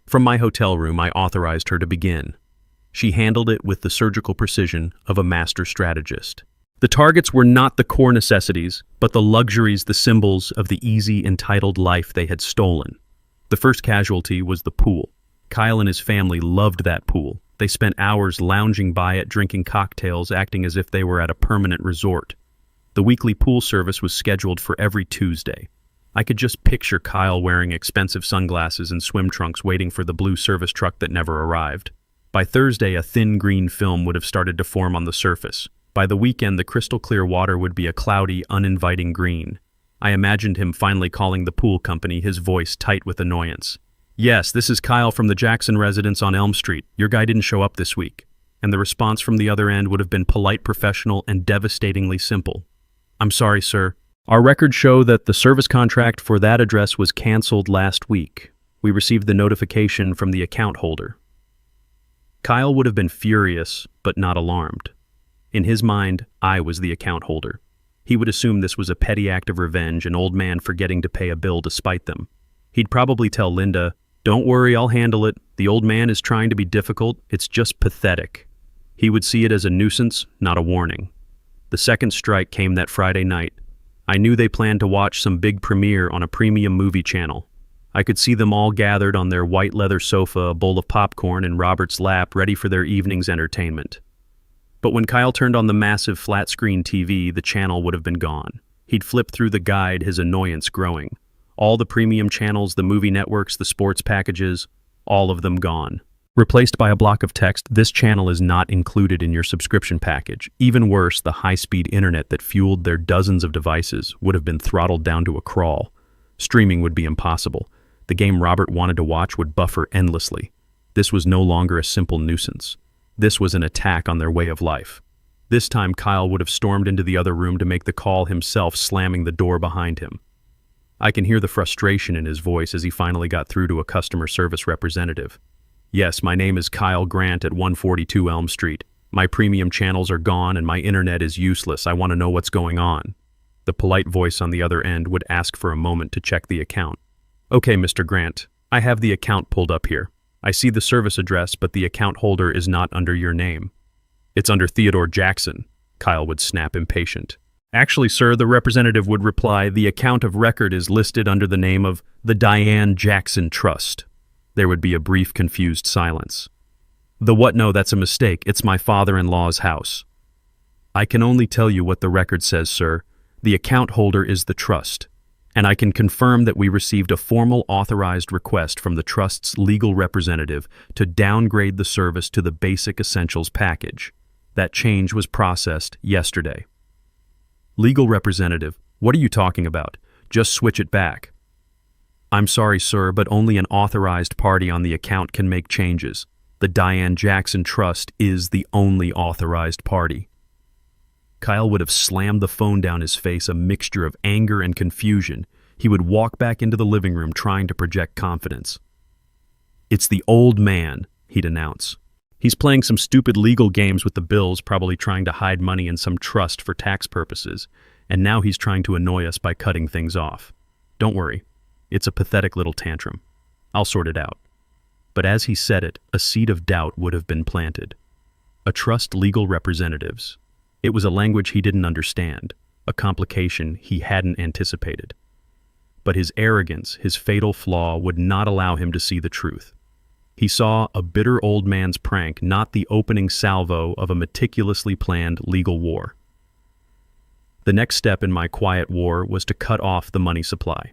From my hotel room, I authorized her to begin. She handled it with the surgical precision of a master strategist. The targets were not the core necessities, but the luxuries, the symbols of the easy, entitled life they had stolen. The first casualty was the pool. Kyle and his family loved that pool. They spent hours lounging by it, drinking cocktails, acting as if they were at a permanent resort. The weekly pool service was scheduled for every Tuesday. I could just picture Kyle wearing expensive sunglasses and swim trunks, waiting for the blue service truck that never arrived. By Thursday, a thin green film would have started to form on the surface. By the weekend, the crystal clear water would be a cloudy, uninviting green. I imagined him finally calling the pool company, his voice tight with annoyance. "Yes, this is Kyle from the Jackson residence on Elm Street. Your guy didn't show up this week." And the response from the other end would have been polite, professional, and devastatingly simple. "I'm sorry, sir. Our records show that the service contract for that address was canceled last week. We received the notification from the account holder." Kyle would have been furious, but not alarmed. In his mind, I was the account holder. He would assume this was a petty act of revenge, an old man forgetting to pay a bill to spite them. He'd probably tell Linda, Don't worry, I'll handle it. The old man is trying to be difficult. It's just pathetic. He would see it as a nuisance, not a warning. The second strike came that Friday night. I knew they planned to watch some big premiere on a premium movie channel. I could see them all gathered on their white leather sofa, a bowl of popcorn in Robert's lap, ready for their evening's entertainment. But when Kyle turned on the massive flat-screen TV, the channel would have been gone. He'd flipped through the guide, his annoyance growing. All the premium channels, the movie networks, the sports packages, all of them gone. Replaced by a block of text, "This channel is not included in your subscription package." Even worse, the high-speed internet that fueled their dozens of devices would have been throttled down to a crawl. Streaming would be impossible. The game Robert wanted to watch would buffer endlessly. This was no longer a simple nuisance. This was an attack on their way of life. This time Kyle would have stormed into the other room to make the call himself, slamming the door behind him. I can hear the frustration in his voice as he finally got through to a customer service representative. "Yes, my name is Kyle Grant at 142 Elm Street. My premium channels are gone and my internet is useless. I want to know what's going on." The polite voice on the other end would ask for a moment to check the account. "Okay, Mr. Grant, I have the account pulled up here. I see the service address, but the account holder is not under your name." "It's under Theodore Jackson," Kyle would snap, impatient. "Actually, sir," the representative would reply, "the account of record is listed under the name of the Diane Jackson Trust." There would be a brief, confused silence. "The what? No, that's a mistake. It's my father-in-law's house." "I can only tell you what the record says, sir. The account holder is the trust, and I can confirm that we received a formal authorized request from the trust's legal representative to downgrade the service to the Basic Essentials package. That change was processed yesterday." "Legal representative? What are you talking about? Just switch it back." "I'm sorry, sir, but only an authorized party on the account can make changes. The Diane Jackson Trust is the only authorized party." Kyle would have slammed the phone down his face, a mixture of anger and confusion. He would walk back into the living room trying to project confidence. "It's the old man," he'd announce. "He's playing some stupid legal games with the bills, probably trying to hide money in some trust for tax purposes, and now he's trying to annoy us by cutting things off. Don't worry, it's a pathetic little tantrum. I'll sort it out." But as he said it, a seed of doubt would have been planted. A trust legal representatives. It was a language he didn't understand, a complication he hadn't anticipated. But his arrogance, his fatal flaw, would not allow him to see the truth. He saw a bitter old man's prank, not the opening salvo of a meticulously planned legal war. The next step in my quiet war was to cut off the money supply.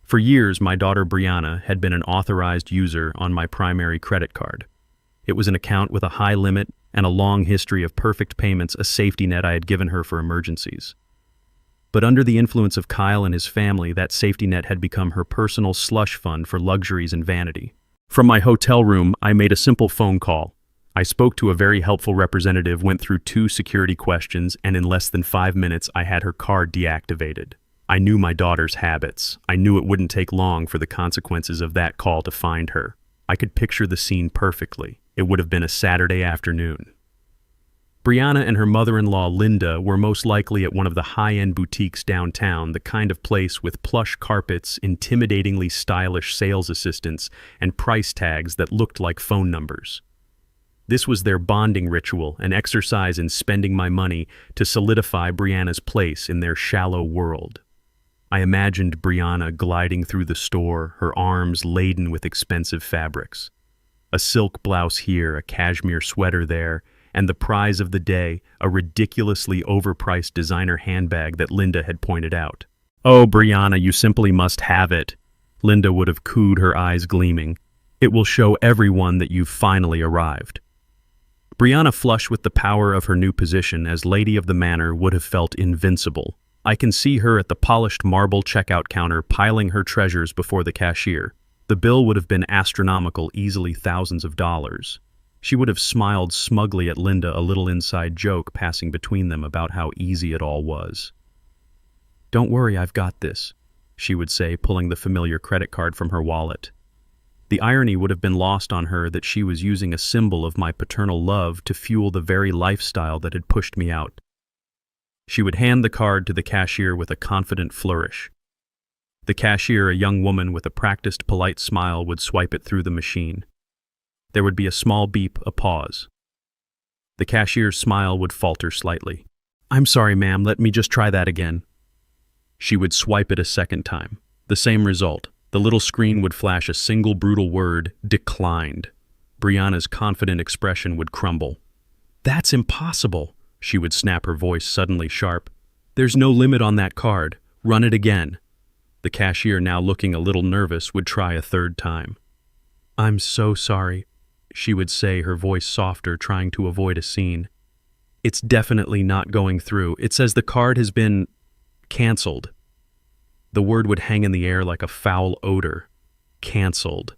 For years, my daughter Brianna had been an authorized user on my primary credit card. It was an account with a high limit and a long history of perfect payments, a safety net I had given her for emergencies. But under the influence of Kyle and his family, that safety net had become her personal slush fund for luxuries and vanity. From my hotel room, I made a simple phone call. I spoke to a very helpful representative, went through 2 security questions, and in less than 5 minutes, I had her card deactivated. I knew my daughter's habits. I knew it wouldn't take long for the consequences of that call to find her. I could picture the scene perfectly. It would have been a Saturday afternoon. Brianna and her mother-in-law, Linda, were most likely at one of the high-end boutiques downtown, the kind of place with plush carpets, intimidatingly stylish sales assistants, and price tags that looked like phone numbers. This was their bonding ritual, an exercise in spending my money to solidify Brianna's place in their shallow world. I imagined Brianna gliding through the store, her arms laden with expensive fabrics. A silk blouse here, a cashmere sweater there, and the prize of the day, a ridiculously overpriced designer handbag that Linda had pointed out. "Oh, Brianna, you simply must have it," Linda would have cooed, her eyes gleaming. "It will show everyone that you've finally arrived." Brianna, flush with the power of her new position as Lady of the Manor, would have felt invincible. I can see her at the polished marble checkout counter piling her treasures before the cashier. The bill would have been astronomical, easily thousands of dollars. She would have smiled smugly at Linda, a little inside joke passing between them about how easy it all was. "Don't worry, I've got this," she would say, pulling the familiar credit card from her wallet. The irony would have been lost on her that she was using a symbol of my paternal love to fuel the very lifestyle that had pushed me out. She would hand the card to the cashier with a confident flourish. The cashier, a young woman with a practiced, polite smile, would swipe it through the machine. There would be a small beep, a pause. The cashier's smile would falter slightly. "I'm sorry, ma'am, let me just try that again." She would swipe it a second time. The same result. The little screen would flash a single brutal word, "declined." Brianna's confident expression would crumble. "That's impossible," she would snap, her voice suddenly sharp. "There's no limit on that card. Run it again." The cashier, now looking a little nervous, would try a third time. "I'm so sorry," she would say, her voice softer, trying to avoid a scene. "It's definitely not going through. It says the card has been canceled." The word would hang in the air like a foul odor. Canceled.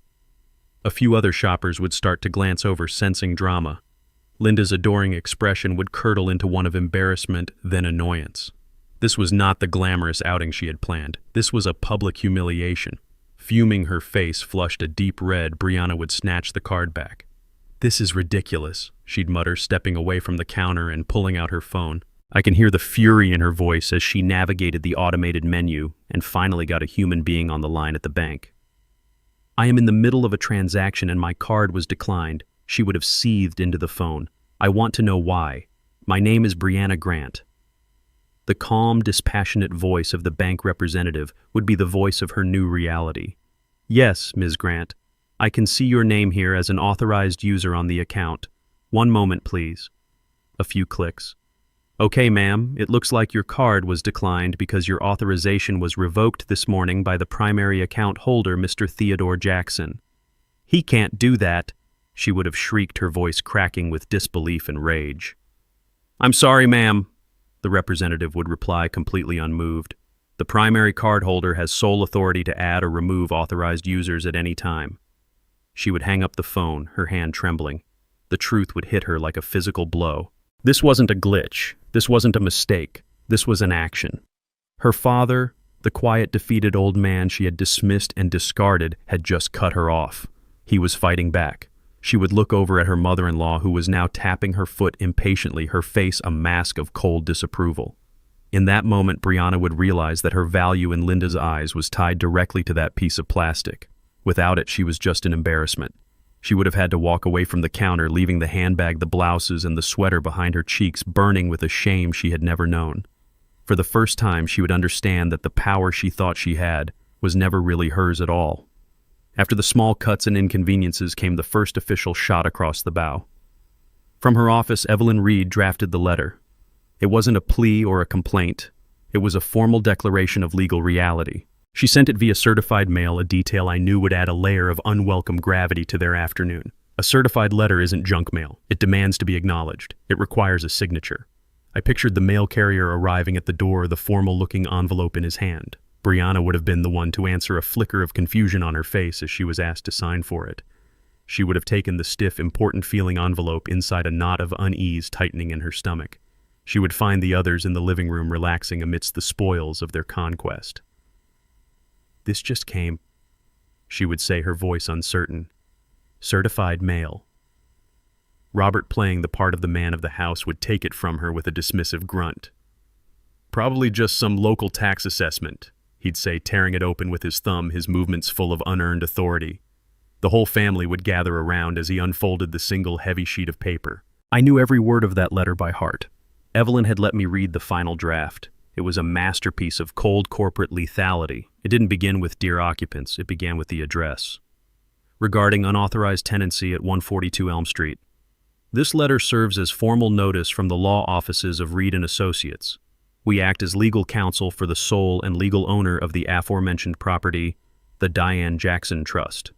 A few other shoppers would start to glance over, sensing drama. Linda's adoring expression would curdle into one of embarrassment, then annoyance. This was not the glamorous outing she had planned. This was a public humiliation. Fuming, her face flushed a deep red, Brianna would snatch the card back. "This is ridiculous," she'd mutter, stepping away from the counter and pulling out her phone. I can hear the fury in her voice as she navigated the automated menu and finally got a human being on the line at the bank. "I am in the middle of a transaction and my card was declined," she would have seethed into the phone. "I want to know why. My name is Brianna Grant." The calm, dispassionate voice of the bank representative would be the voice of her new reality. "Yes, Ms. Grant. I can see your name here as an authorized user on the account. One moment, please." A few clicks. "Okay, ma'am, it looks like your card was declined because your authorization was revoked this morning by the primary account holder, Mr. Theodore Jackson." "He can't do that," she would have shrieked, her voice cracking with disbelief and rage. "I'm sorry, ma'am," the representative would reply, completely unmoved. "The primary card holder has sole authority to add or remove authorized users at any time." She would hang up the phone, her hand trembling. The truth would hit her like a physical blow. This wasn't a glitch. This wasn't a mistake. This was an action. Her father, the quiet, defeated old man she had dismissed and discarded, had just cut her off. He was fighting back. She would look over at her mother-in-law, who was now tapping her foot impatiently, her face a mask of cold disapproval. In that moment, Brianna would realize that her value in Linda's eyes was tied directly to that piece of plastic. Without it, she was just an embarrassment. She would have had to walk away from the counter, leaving the handbag, the blouses, and the sweater behind her cheeks, burning with a shame she had never known. For the first time, she would understand that the power she thought she had was never really hers at all. After the small cuts and inconveniences came the first official shot across the bow. From her office, Evelyn Reed drafted the letter. It wasn't a plea or a complaint. It was a formal declaration of legal reality. She sent it via certified mail, a detail I knew would add a layer of unwelcome gravity to their afternoon. A certified letter isn't junk mail. It demands to be acknowledged. It requires a signature. I pictured the mail carrier arriving at the door, the formal-looking envelope in his hand. Brianna would have been the one to answer, a flicker of confusion on her face as she was asked to sign for it. She would have taken the stiff, important-feeling envelope inside a knot of unease tightening in her stomach. She would find the others in the living room relaxing amidst the spoils of their conquest. "This just came," she would say, her voice uncertain. "Certified mail." Robert, playing the part of the man of the house, would take it from her with a dismissive grunt. "Probably just some local tax assessment," he'd say, tearing it open with his thumb, his movements full of unearned authority. The whole family would gather around as he unfolded the single heavy sheet of paper. I knew every word of that letter by heart. Evelyn had let me read the final draft. It was a masterpiece of cold corporate lethality. It didn't begin with "Dear Occupants," it began with the address. "Regarding unauthorized tenancy at 142 Elm Street. This letter serves as formal notice from the law offices of Reed & Associates. We act as legal counsel for the sole and legal owner of the aforementioned property, the Diane Jackson Trust."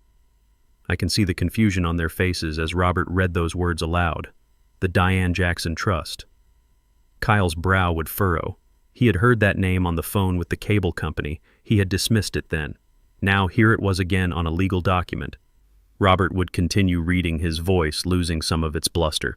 I can see the confusion on their faces as Robert read those words aloud. The Diane Jackson Trust. Kyle's brow would furrow. He had heard that name on the phone with the cable company. He had dismissed it then. Now here it was again on a legal document. Robert would continue reading, his voice losing some of its bluster.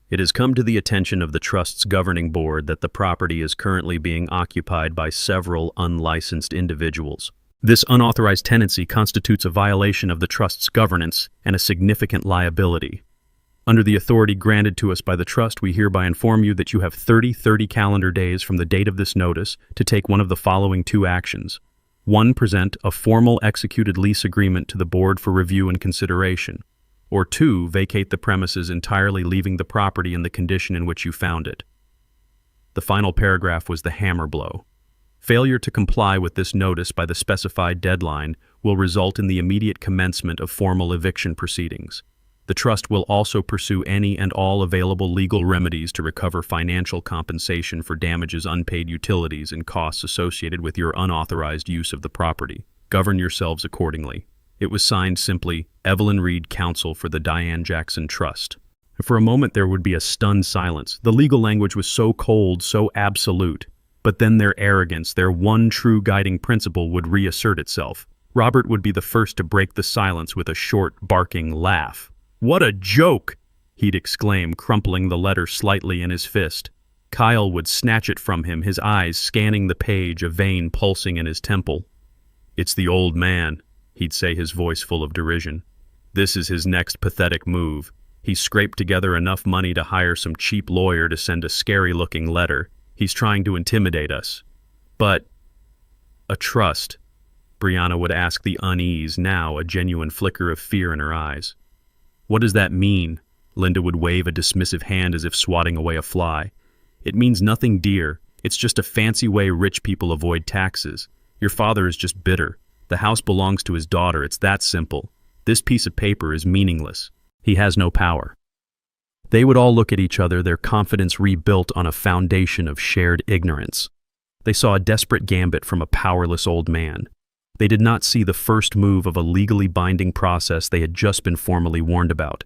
"It has come to the attention of the Trust's governing board that the property is currently being occupied by several unlicensed individuals. This unauthorized tenancy constitutes a violation of the Trust's governance and a significant liability. Under the authority granted to us by the Trust, we hereby inform you that you have 30 calendar days from the date of this notice to take one of the following two actions. 1. Present a formal executed lease agreement to the board for review and consideration. Or 2. Vacate the premises entirely, leaving the property in the condition in which you found it. The final paragraph was the hammer blow. Failure to comply with this notice by the specified deadline will result in the immediate commencement of formal eviction proceedings. The trust will also pursue any and all available legal remedies to recover financial compensation for damages, unpaid utilities, and costs associated with your unauthorized use of the property. Govern yourselves accordingly. It was signed simply, Evelyn Reed, Counsel for the Diane Jackson Trust. For a moment there would be a stunned silence. The legal language was so cold, so absolute. But then their arrogance, their one true guiding principle, would reassert itself. Robert would be the first to break the silence with a short, barking laugh. "What a joke!" he'd exclaim, crumpling the letter slightly in his fist. Kyle would snatch it from him, his eyes scanning the page, a vein pulsing in his temple. "It's the old man," he'd say, his voice full of derision. "This is his next pathetic move. He's scraped together enough money to hire some cheap lawyer to send a scary-looking letter. He's trying to intimidate us." "But a trust?" Brianna would ask, the unease now a genuine flicker of fear in her eyes. "What does that mean?" Linda would wave a dismissive hand as if swatting away a fly. "It means nothing, dear. It's just a fancy way rich people avoid taxes. Your father is just bitter. The house belongs to his daughter. It's that simple. This piece of paper is meaningless. He has no power." They would all look at each other, their confidence rebuilt on a foundation of shared ignorance. They saw a desperate gambit from a powerless old man. They did not see the first move of a legally binding process they had just been formally warned about.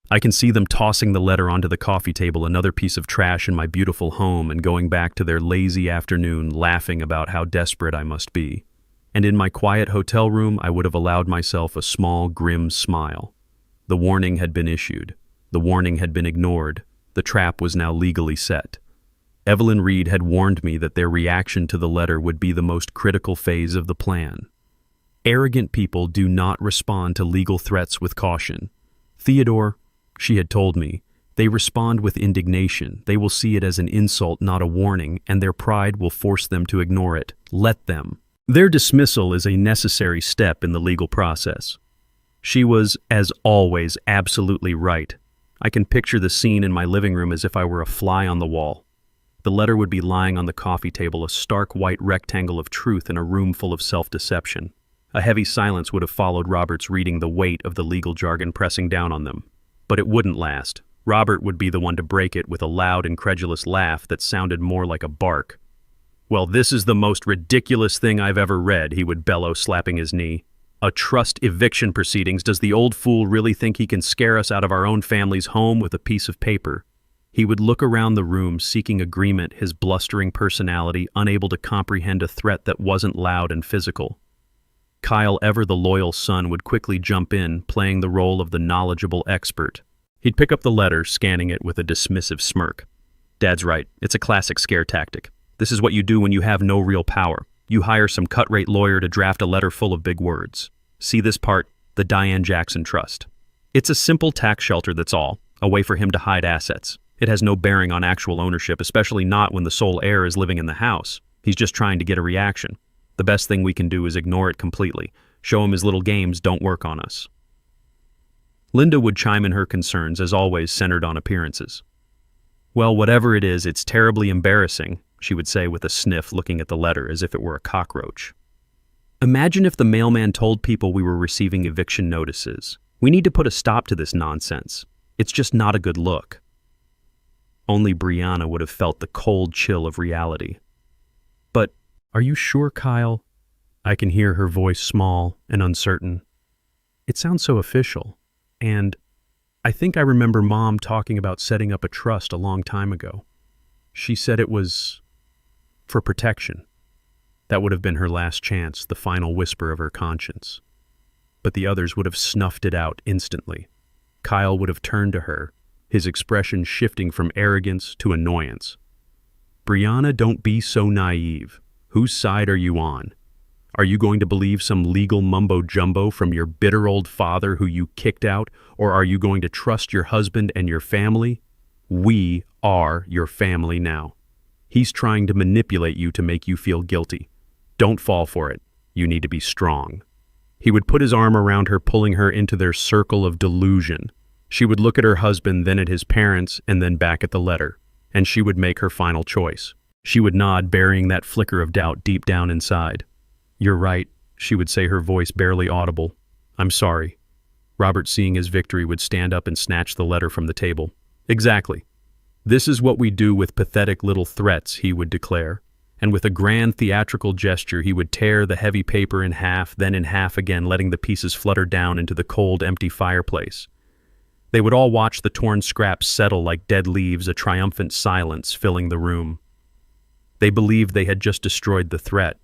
I can see them tossing the letter onto the coffee table, another piece of trash in my beautiful home, and going back to their lazy afternoon, laughing about how desperate I must be. And in my quiet hotel room, I would have allowed myself a small, grim smile. The warning had been issued. The warning had been ignored. The trap was now legally set. Evelyn Reed had warned me that their reaction to the letter would be the most critical phase of the plan. Arrogant people do not respond to legal threats with caution. Theodore, she had told me, they respond with indignation. They will see it as an insult, not a warning, and their pride will force them to ignore it. Let them. Their dismissal is a necessary step in the legal process. She was, as always, absolutely right. I can picture the scene in my living room as if I were a fly on the wall. The letter would be lying on the coffee table, a stark white rectangle of truth in a room full of self-deception. A heavy silence would have followed Robert's reading, the weight of the legal jargon pressing down on them. But it wouldn't last. Robert would be the one to break it with a loud, incredulous laugh that sounded more like a bark. "Well, this is the most ridiculous thing I've ever read," he would bellow, slapping his knee. "A trust eviction proceedings? Does the old fool really think he can scare us out of our own family's home with a piece of paper?" He would look around the room, seeking agreement, his blustering personality unable to comprehend a threat that wasn't loud and physical. Kyle, ever the loyal son, would quickly jump in, playing the role of the knowledgeable expert. He'd pick up the letter, scanning it with a dismissive smirk. "Dad's right. It's a classic scare tactic. This is what you do when you have no real power. You hire some cut-rate lawyer to draft a letter full of big words. See this part? The Diane Jackson Trust. It's a simple tax shelter, that's all, a way for him to hide assets. It has no bearing on actual ownership, especially not when the sole heir is living in the house. He's just trying to get a reaction. The best thing we can do is ignore it completely. Show him his little games don't work on us." Linda would chime in, her concerns, as always, centered on appearances. "Well, whatever it is, it's terribly embarrassing," she would say with a sniff, looking at the letter as if it were a cockroach. "Imagine if the mailman told people we were receiving eviction notices. We need to put a stop to this nonsense. It's just not a good look." Only Brianna would have felt the cold chill of reality. "But are you sure, Kyle?" I can hear her voice, small and uncertain. "It sounds so official. And I think I remember Mom talking about setting up a trust a long time ago. She said it was for protection. That would have been her last chance, the final whisper of her conscience. But the others would have snuffed it out instantly. Kyle would have turned to her, his expression shifting from arrogance to annoyance. "Brianna, don't be so naive. Whose side are you on? Are you going to believe some legal mumbo-jumbo from your bitter old father who you kicked out, or are you going to trust your husband and your family? We are your family now. He's trying to manipulate you to make you feel guilty. Don't fall for it. You need to be strong." He would put his arm around her, pulling her into their circle of delusion. She would look at her husband, then at his parents, and then back at the letter, and she would make her final choice. She would nod, burying that flicker of doubt deep down inside. "You're right," she would say, her voice barely audible. "I'm sorry." Robert, seeing his victory, would stand up and snatch the letter from the table. "Exactly. This is what we do with pathetic little threats," he would declare. And with a grand theatrical gesture, he would tear the heavy paper in half, then in half again, letting the pieces flutter down into the cold, empty fireplace. They would all watch the torn scraps settle like dead leaves, a triumphant silence filling the room. They believed they had just destroyed the threat.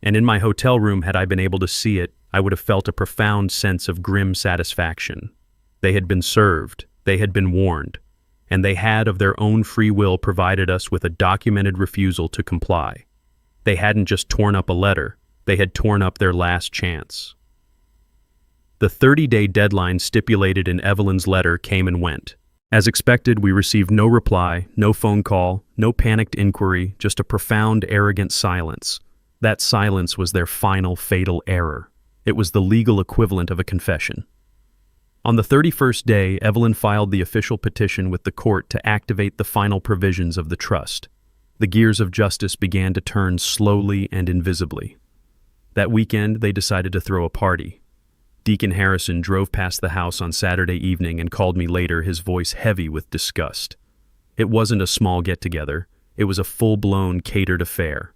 And in my hotel room, had I been able to see it, I would have felt a profound sense of grim satisfaction. They had been served, they had been warned, and they had of their own free will provided us with a documented refusal to comply. They hadn't just torn up a letter, they had torn up their last chance. The 30-day deadline stipulated in Evelyn's letter came and went. As expected, we received no reply, no phone call, no panicked inquiry, just a profound, arrogant silence. That silence was their final, fatal error. It was the legal equivalent of a confession. On the 31st day, Evelyn filed the official petition with the court to activate the final provisions of the trust. The gears of justice began to turn slowly and invisibly. That weekend, they decided to throw a party. Deacon Harrison drove past the house on Saturday evening and called me later, his voice heavy with disgust. It wasn't a small get-together. It was a full-blown catered affair.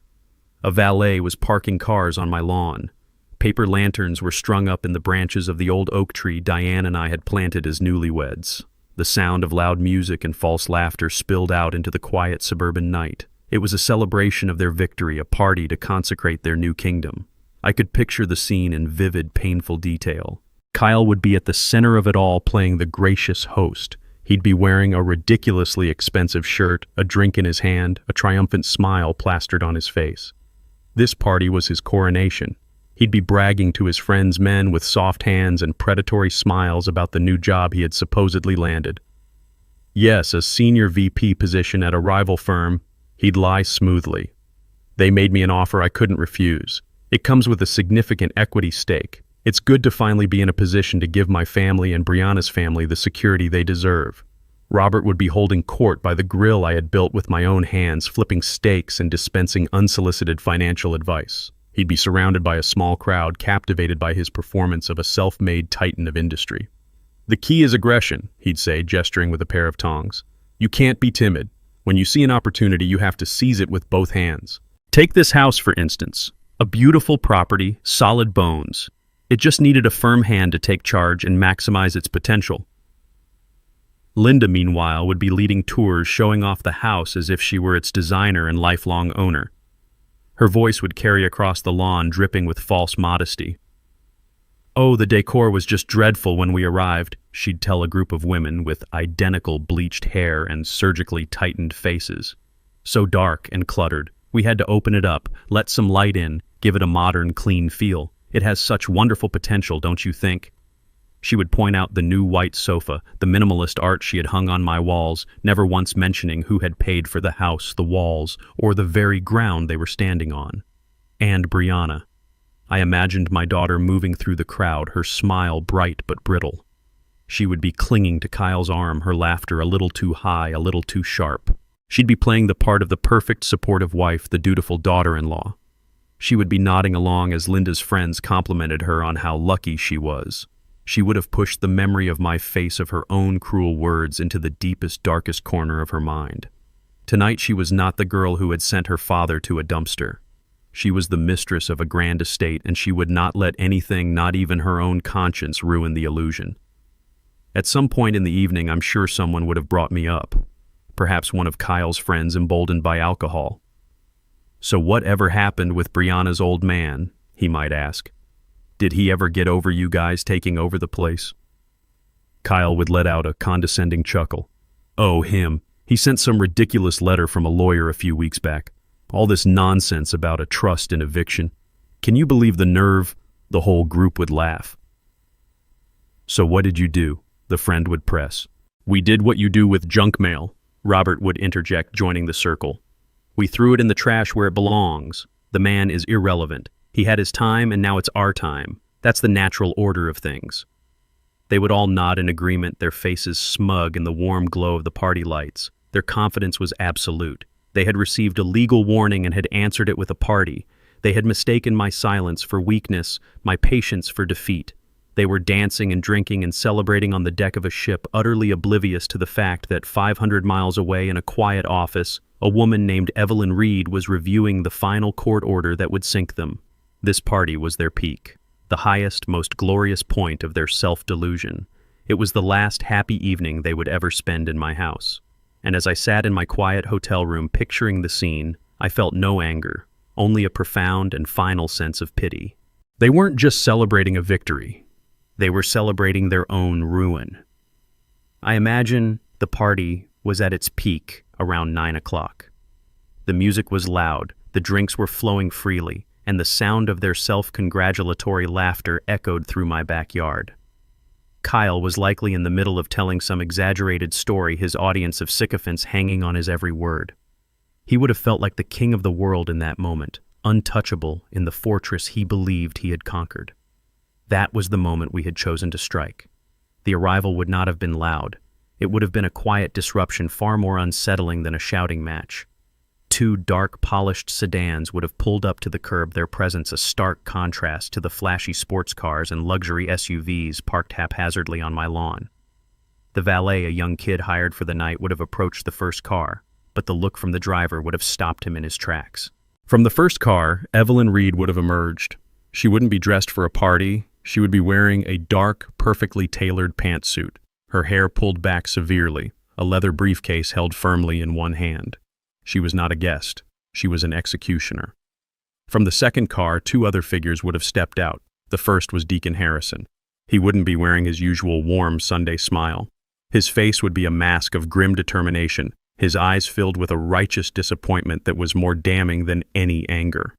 A valet was parking cars on my lawn. Paper lanterns were strung up in the branches of the old oak tree Diane and I had planted as newlyweds. The sound of loud music and false laughter spilled out into the quiet suburban night. It was a celebration of their victory, a party to consecrate their new kingdom. I could picture the scene in vivid, painful detail. Kyle would be at the center of it all, playing the gracious host. He'd be wearing a ridiculously expensive shirt, a drink in his hand, a triumphant smile plastered on his face. This party was his coronation. He'd be bragging to his friends, men with soft hands and predatory smiles, about the new job he had supposedly landed. Yes, a senior VP position at a rival firm. He'd lie smoothly. "They made me an offer I couldn't refuse. It comes with a significant equity stake. It's good to finally be in a position to give my family and Brianna's family the security they deserve." Robert would be holding court by the grill I had built with my own hands, flipping steaks and dispensing unsolicited financial advice. He'd be surrounded by a small crowd, captivated by his performance of a self-made titan of industry. "The key is aggression," he'd say, gesturing with a pair of tongs. "You can't be timid. When you see an opportunity, you have to seize it with both hands. Take this house, for instance. A beautiful property, solid bones. It just needed a firm hand to take charge and maximize its potential." Linda, meanwhile, would be leading tours, showing off the house as if she were its designer and lifelong owner. Her voice would carry across the lawn, dripping with false modesty. "Oh, the decor was just dreadful when we arrived," she'd tell a group of women with identical bleached hair and surgically tightened faces. "So dark and cluttered. We had to open it up, let some light in, give it a modern, clean feel. It has such wonderful potential, don't you think?" She would point out the new white sofa, the minimalist art she had hung on my walls, never once mentioning who had paid for the house, the walls, or the very ground they were standing on. And Brianna. I imagined my daughter moving through the crowd, her smile bright but brittle. She would be clinging to Kyle's arm, her laughter a little too high, a little too sharp. She'd be playing the part of the perfect supportive wife, the dutiful daughter-in-law. She would be nodding along as Linda's friends complimented her on how lucky she was. She would have pushed the memory of my face, of her own cruel words, into the deepest, darkest corner of her mind. Tonight she was not the girl who had sent her father to a dumpster. She was the mistress of a grand estate, and she would not let anything, not even her own conscience, ruin the illusion. At some point in the evening, I'm sure someone would have brought me up. Perhaps one of Kyle's friends, emboldened by alcohol. "So whatever happened with Brianna's old man?" he might ask. "Did he ever get over you guys taking over the place?" Kyle would let out a condescending chuckle. "Oh, him. He sent some ridiculous letter from a lawyer a few weeks back. All this nonsense about a trust and eviction. Can you believe the nerve?" The whole group would laugh. "So what did you do?" the friend would press. "We did what you do with junk mail," Robert would interject, joining the circle. "We threw it in the trash where it belongs. The man is irrelevant. He had his time, and now it's our time. That's the natural order of things. They would all nod in agreement, their faces smug in the warm glow of the party lights. Their confidence was absolute. They had received a legal warning and had answered it with a party. They had mistaken my silence for weakness, my patience for defeat. They were dancing and drinking and celebrating on the deck of a ship, utterly oblivious to the fact that 500 miles away in a quiet office, a woman named Evelyn Reed was reviewing the final court order that would sink them. This party was their peak, the highest, most glorious point of their self-delusion. It was the last happy evening they would ever spend in my house. And as I sat in my quiet hotel room picturing the scene, I felt no anger, only a profound and final sense of pity. They weren't just celebrating a victory. They were celebrating their own ruin. I imagine the party was at its peak around 9 o'clock. The music was loud, the drinks were flowing freely, and the sound of their self-congratulatory laughter echoed through my backyard. Kyle was likely in the middle of telling some exaggerated story, his audience of sycophants hanging on his every word. He would have felt like the king of the world in that moment, untouchable in the fortress he believed he had conquered. That was the moment we had chosen to strike. The arrival would not have been loud. It would have been a quiet disruption far more unsettling than a shouting match. Two dark, polished sedans would have pulled up to the curb, their presence a stark contrast to the flashy sports cars and luxury SUVs parked haphazardly on my lawn. The valet, a young kid hired for the night, would have approached the first car, but the look from the driver would have stopped him in his tracks. From the first car, Evelyn Reed would have emerged. She wouldn't be dressed for a party. She would be wearing a dark, perfectly tailored pantsuit, her hair pulled back severely, a leather briefcase held firmly in one hand. She was not a guest. She was an executioner. From the second car, two other figures would have stepped out. The first was Deacon Harrison. He wouldn't be wearing his usual warm Sunday smile. His face would be a mask of grim determination, his eyes filled with a righteous disappointment that was more damning than any anger.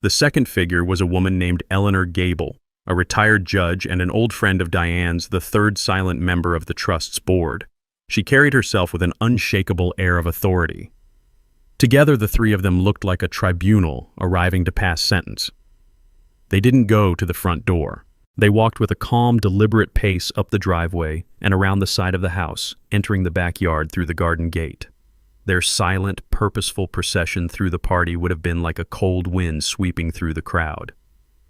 The second figure was a woman named Eleanor Gable, a retired judge and an old friend of Diane's, the third silent member of the trust's board. She carried herself with an unshakable air of authority. Together, the three of them looked like a tribunal arriving to pass sentence. They didn't go to the front door. They walked with a calm, deliberate pace up the driveway and around the side of the house, entering the backyard through the garden gate. Their silent, purposeful procession through the party would have been like a cold wind sweeping through the crowd.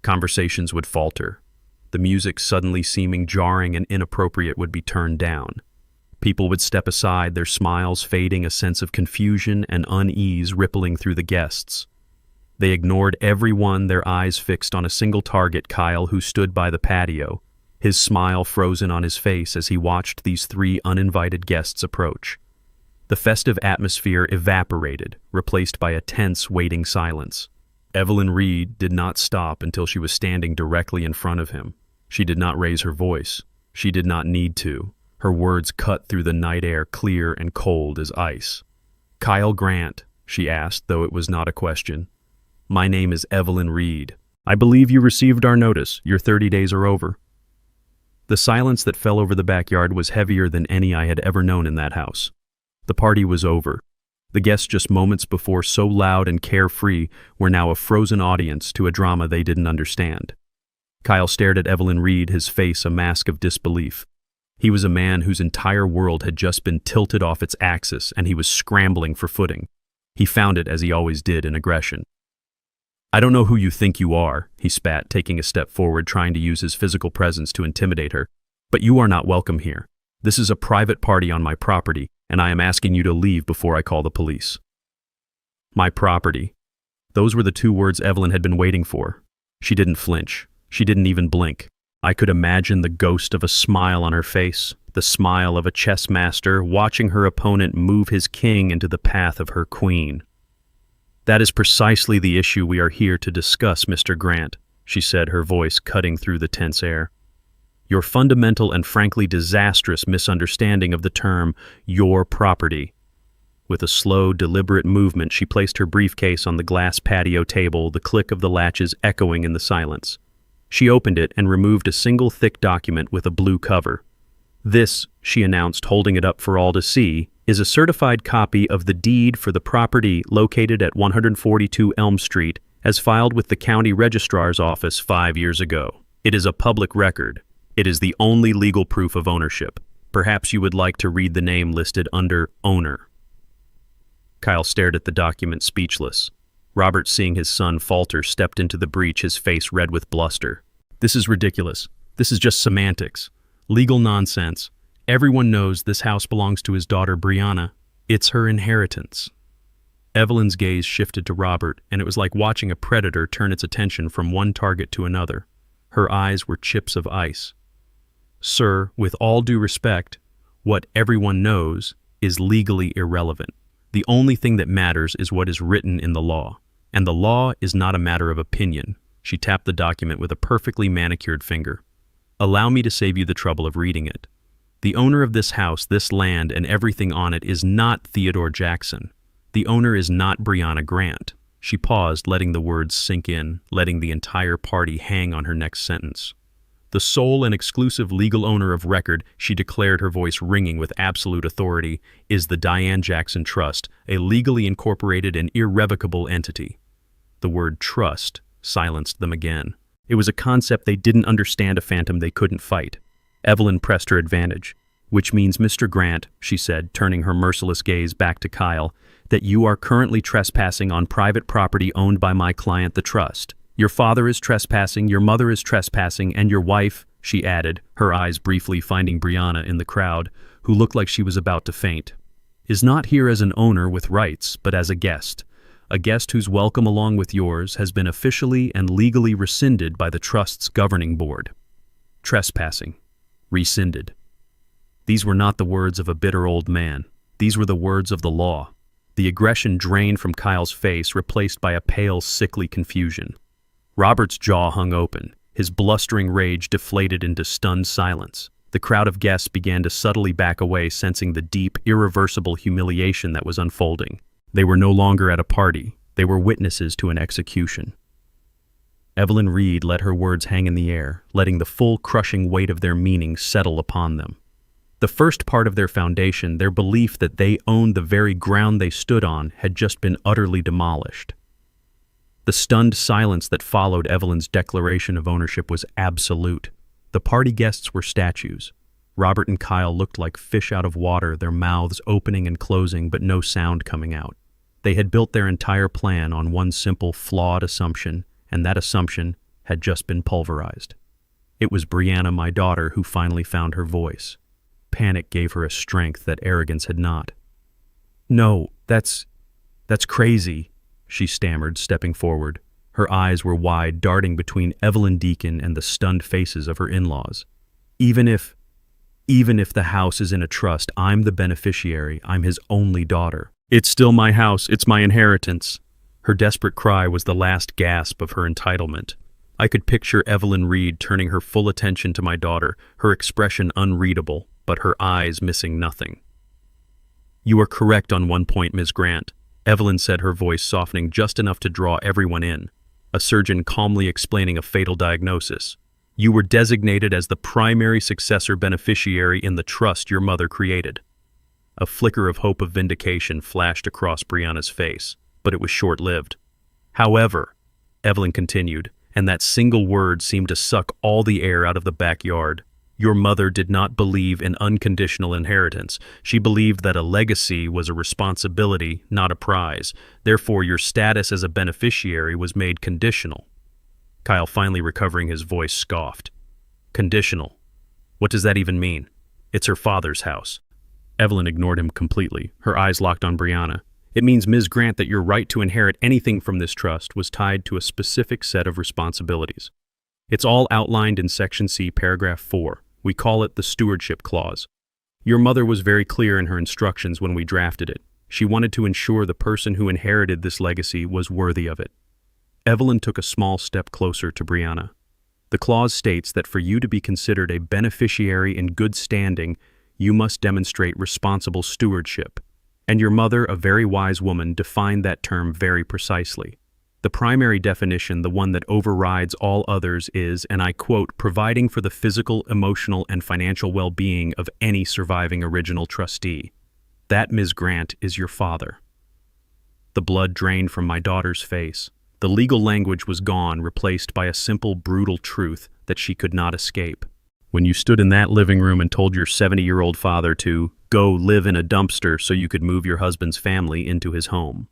Conversations would falter. The music, suddenly seeming jarring and inappropriate, would be turned down. People would step aside, their smiles fading, a sense of confusion and unease rippling through the guests. They ignored everyone, their eyes fixed on a single target, Kyle, who stood by the patio, his smile frozen on his face as he watched these three uninvited guests approach. The festive atmosphere evaporated, replaced by a tense, waiting silence. Evelyn Reed did not stop until she was standing directly in front of him. She did not raise her voice. She did not need to. Her words cut through the night air, clear and cold as ice. "Kyle Grant," she asked, though it was not a question. "My name is Evelyn Reed. I believe you received our notice. Your 30 days are over." The silence that fell over the backyard was heavier than any I had ever known in that house. The party was over. The guests just moments before so loud and carefree were now a frozen audience to a drama they didn't understand. Kyle stared at Evelyn Reed, his face a mask of disbelief. He was a man whose entire world had just been tilted off its axis, and he was scrambling for footing. He found it, as he always did, in aggression. "I don't know who you think you are," he spat, taking a step forward, trying to use his physical presence to intimidate her. "But you are not welcome here. This is a private party on my property, and I am asking you to leave before I call the police." My property. Those were the two words Evelyn had been waiting for. She didn't flinch. She didn't even blink. I could imagine the ghost of a smile on her face, the smile of a chess master watching her opponent move his king into the path of her queen. "That is precisely the issue we are here to discuss, Mr. Grant," she said, her voice cutting through the tense air. "Your fundamental and frankly disastrous misunderstanding of the term, your property." With a slow, deliberate movement, she placed her briefcase on the glass patio table, the click of the latches echoing in the silence. She opened it and removed a single thick document with a blue cover. "This," she announced, holding it up for all to see, "is a certified copy of the deed for the property located at 142 Elm Street as filed with the county registrar's office 5 years ago. It is a public record. It is the only legal proof of ownership. Perhaps you would like to read the name listed under owner." Kyle stared at the document, speechless. Robert, seeing his son falter, stepped into the breach, his face red with bluster. "This is ridiculous. This is just semantics. Legal nonsense. Everyone knows this house belongs to his daughter, Brianna. It's her inheritance." Evelyn's gaze shifted to Robert, and it was like watching a predator turn its attention from one target to another. Her eyes were chips of ice. "Sir, with all due respect, what everyone knows is legally irrelevant. The only thing that matters is what is written in the law. And the law is not a matter of opinion." She tapped the document with a perfectly manicured finger. "Allow me to save you the trouble of reading it. The owner of this house, this land, and everything on it is not Theodore Jackson. The owner is not Brianna Grant." She paused, letting the words sink in, letting the entire party hang on her next sentence. "The sole and exclusive legal owner of record," she declared, her voice ringing with absolute authority, "is the Diane Jackson Trust, a legally incorporated and irrevocable entity." The word trust silenced them again. It was a concept they didn't understand, a phantom they couldn't fight. Evelyn pressed her advantage. "Which means, Mr. Grant," she said, turning her merciless gaze back to Kyle, "that you are currently trespassing on private property owned by my client, the trust. Your father is trespassing, your mother is trespassing, and your wife," she added, her eyes briefly finding Brianna in the crowd, who looked like she was about to faint, "is not here as an owner with rights, but as a guest whose welcome along with yours has been officially and legally rescinded by the trust's governing board." Trespassing. Rescinded. These were not the words of a bitter old man. These were the words of the law. The aggression drained from Kyle's face, replaced by a pale, sickly confusion. Robert's jaw hung open. His blustering rage deflated into stunned silence. The crowd of guests began to subtly back away, sensing the deep, irreversible humiliation that was unfolding. They were no longer at a party. They were witnesses to an execution. Evelyn Reed let her words hang in the air, letting the full, crushing weight of their meaning settle upon them. The first part of their foundation, their belief that they owned the very ground they stood on, had just been utterly demolished. The stunned silence that followed Evelyn's declaration of ownership was absolute. The party guests were statues. Robert and Kyle looked like fish out of water, their mouths opening and closing, but no sound coming out. They had built their entire plan on one simple, flawed assumption, and that assumption had just been pulverized. It was Brianna, my daughter, who finally found her voice. Panic gave her a strength that arrogance had not. "No, that's crazy," she stammered, stepping forward. Her eyes were wide, darting between Evelyn Deacon and the stunned faces of her in-laws. Even if the house is in a trust, I'm the beneficiary. I'm his only daughter. It's still my house. It's my inheritance." Her desperate cry was the last gasp of her entitlement. I could picture Evelyn Reed turning her full attention to my daughter, her expression unreadable, but her eyes missing nothing. "You are correct on one point, Ms. Grant," Evelyn said, her voice softening just enough to draw everyone in, a surgeon calmly explaining a fatal diagnosis. "You were designated as the primary successor beneficiary in the trust your mother created." A flicker of hope of vindication flashed across Brianna's face, but it was short-lived. "However," Evelyn continued, and that single word seemed to suck all the air out of the backyard, "your mother did not believe in unconditional inheritance. She believed that a legacy was a responsibility, not a prize. Therefore, your status as a beneficiary was made conditional." Kyle, finally recovering his voice, scoffed. "Conditional? What does that even mean? It's her father's house." Evelyn ignored him completely, her eyes locked on Brianna. "It means, Ms. Grant, that your right to inherit anything from this trust was tied to a specific set of responsibilities. It's all outlined in Section C, Paragraph 4. We call it the Stewardship Clause. Your mother was very clear in her instructions when we drafted it. She wanted to ensure the person who inherited this legacy was worthy of it." Evelyn took a small step closer to Brianna. "The clause states that for you to be considered a beneficiary in good standing, you must demonstrate responsible stewardship. And your mother, a very wise woman, defined that term very precisely. The primary definition, the one that overrides all others, is, and I quote, providing for the physical, emotional, and financial well-being of any surviving original trustee. That, Ms. Grant, is your father." The blood drained from my daughter's face. The legal language was gone, replaced by a simple, brutal truth that she could not escape. When you stood in that living room and told your 70-year-old father to go live in a dumpster so you could move your husband's family into his home,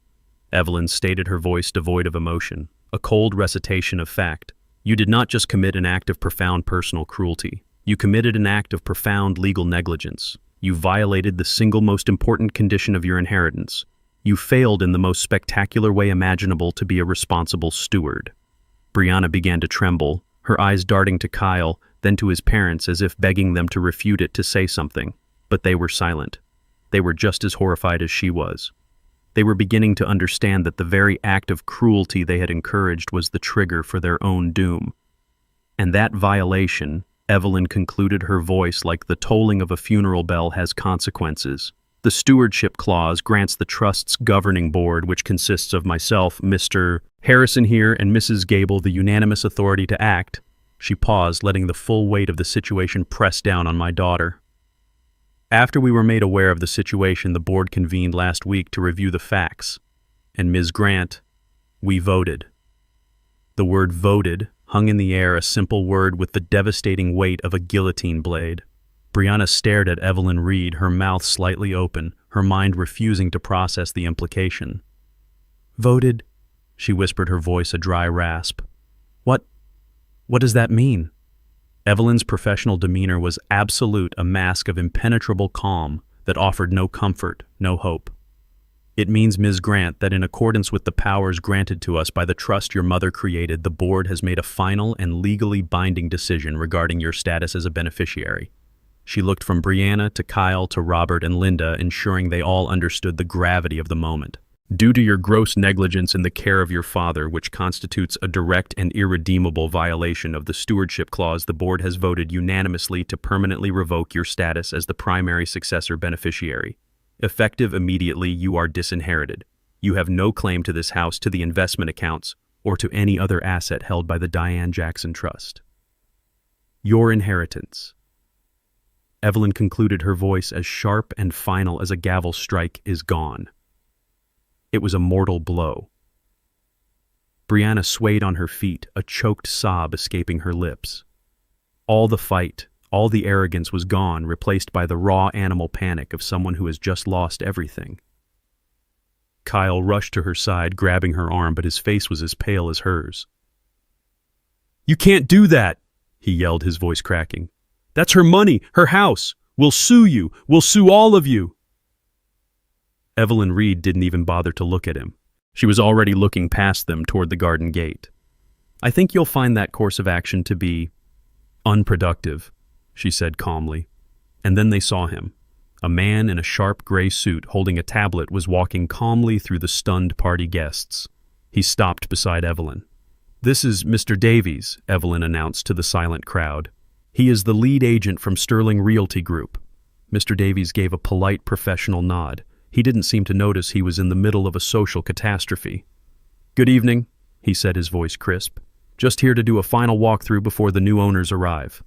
Evelyn stated, her voice devoid of emotion, a cold recitation of fact. You did not just commit an act of profound personal cruelty. You committed an act of profound legal negligence. You violated the single most important condition of your inheritance. You failed in the most spectacular way imaginable to be a responsible steward. Brianna began to tremble, her eyes darting to Kyle, then to his parents as if begging them to refute it, to say something. But they were silent. They were just as horrified as she was. They were beginning to understand that the very act of cruelty they had encouraged was the trigger for their own doom. And that violation, Evelyn concluded, her voice like the tolling of a funeral bell, has consequences. The stewardship clause grants the trust's governing board, which consists of myself, Mr. Harrison here, and Mrs. Gable, the unanimous authority to act. She paused, letting the full weight of the situation press down on my daughter. After we were made aware of the situation, the board convened last week to review the facts. And Ms. Grant, we voted. The word voted hung in the air, a simple word with the devastating weight of a guillotine blade. Brianna stared at Evelyn Reed, her mouth slightly open, her mind refusing to process the implication. Voted? She whispered, her voice a dry rasp. What does that mean? Evelyn's professional demeanor was absolute, a mask of impenetrable calm that offered no comfort, no hope. It means, Ms. Grant, that in accordance with the powers granted to us by the trust your mother created, the board has made a final and legally binding decision regarding your status as a beneficiary. She looked from Brianna to Kyle to Robert and Linda, ensuring they all understood the gravity of the moment. Due to your gross negligence in the care of your father, which constitutes a direct and irredeemable violation of the stewardship clause, the board has voted unanimously to permanently revoke your status as the primary successor beneficiary. Effective immediately, you are disinherited. You have no claim to this house, to the investment accounts, or to any other asset held by the Diane Jackson Trust. Your inheritance. Evelyn concluded, her voice as sharp and final as a gavel strike, is gone. It was a mortal blow. Brianna swayed on her feet, a choked sob escaping her lips. All the fight, all the arrogance was gone, replaced by the raw animal panic of someone who has just lost everything. Kyle rushed to her side, grabbing her arm, but his face was as pale as hers. You can't do that, he yelled, his voice cracking. That's her money, her house. We'll sue you. We'll sue all of you. Evelyn Reed didn't even bother to look at him. She was already looking past them toward the garden gate. I think you'll find that course of action to be unproductive, she said calmly. And then they saw him. A man in a sharp gray suit holding a tablet was walking calmly through the stunned party guests. He stopped beside Evelyn. This is Mr. Davies, Evelyn announced to the silent crowd. He is the lead agent from Sterling Realty Group. Mr. Davies gave a polite professional nod. He didn't seem to notice he was in the middle of a social catastrophe. Good evening, he said, his voice crisp. Just here to do a final walkthrough before the new owners arrive.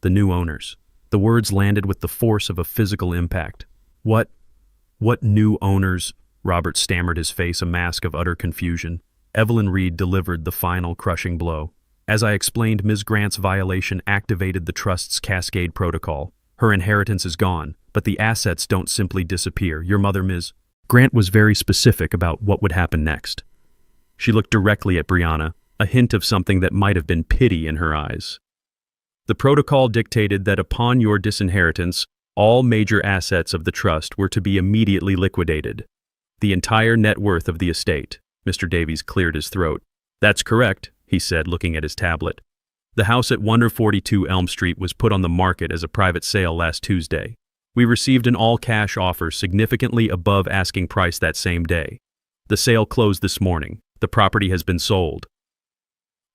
The new owners. The words landed with the force of a physical impact. What new owners? Robert stammered, his face a mask of utter confusion. Evelyn Reed delivered the final crushing blow. As I explained, Ms. Grant's violation activated the trust's cascade protocol. Her inheritance is gone, but the assets don't simply disappear. Your mother, Ms. Grant, was very specific about what would happen next. She looked directly at Brianna, a hint of something that might have been pity in her eyes. The protocol dictated that upon your disinheritance, all major assets of the trust were to be immediately liquidated. The entire net worth of the estate. Mr. Davies cleared his throat. That's correct, he said, looking at his tablet. The house at 142 Elm Street was put on the market as a private sale last Tuesday. We received an all-cash offer significantly above asking price that same day. The sale closed this morning. The property has been sold.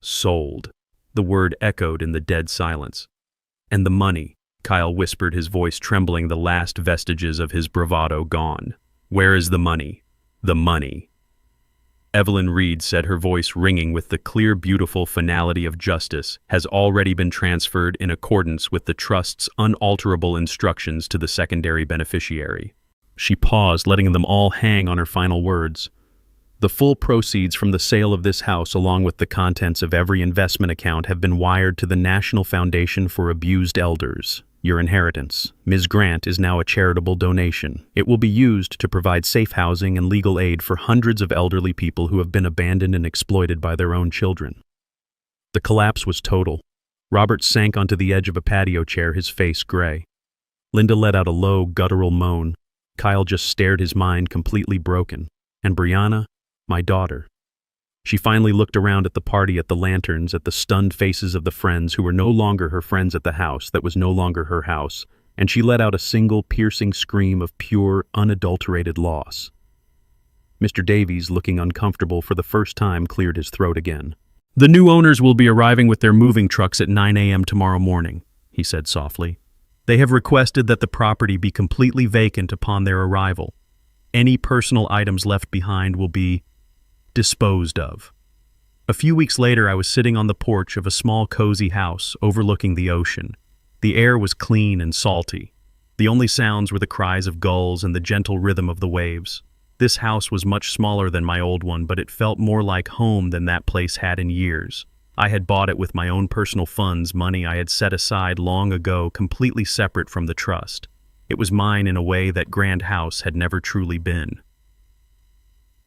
Sold. The word echoed in the dead silence. And the money, Kyle whispered, his voice trembling, the last vestiges of his bravado gone. Where is the money? The money. Evelyn Reed said, her voice ringing with the clear, beautiful finality of justice, has already been transferred in accordance with the trust's unalterable instructions to the secondary beneficiary. She paused, letting them all hang on her final words. The full proceeds from the sale of this house, along with the contents of every investment account, have been wired to the National Foundation for Abused Elders. Your inheritance, Ms. Grant, is now a charitable donation. It will be used to provide safe housing and legal aid for hundreds of elderly people who have been abandoned and exploited by their own children. The collapse was total. Robert sank onto the edge of a patio chair, his face gray. Linda let out a low, guttural moan. Kyle just stared, his mind completely broken. And Brianna, my daughter. She finally looked around at the party, at the lanterns, at the stunned faces of the friends who were no longer her friends, at the house that was no longer her house, and she let out a single piercing scream of pure, unadulterated loss. Mr. Davies, looking uncomfortable for the first time, cleared his throat again. "The new owners will be arriving with their moving trucks at 9 a.m. tomorrow morning," he said softly. "They have requested that the property be completely vacant upon their arrival. Any personal items left behind will be disposed of." A few weeks later, I was sitting on the porch of a small, cozy house overlooking the ocean. The air was clean and salty. The only sounds were the cries of gulls and the gentle rhythm of the waves. This house was much smaller than my old one, but it felt more like home than that place had in years. I had bought it with my own personal funds, money I had set aside long ago, completely separate from the trust. It was mine in a way that Grand House had never truly been.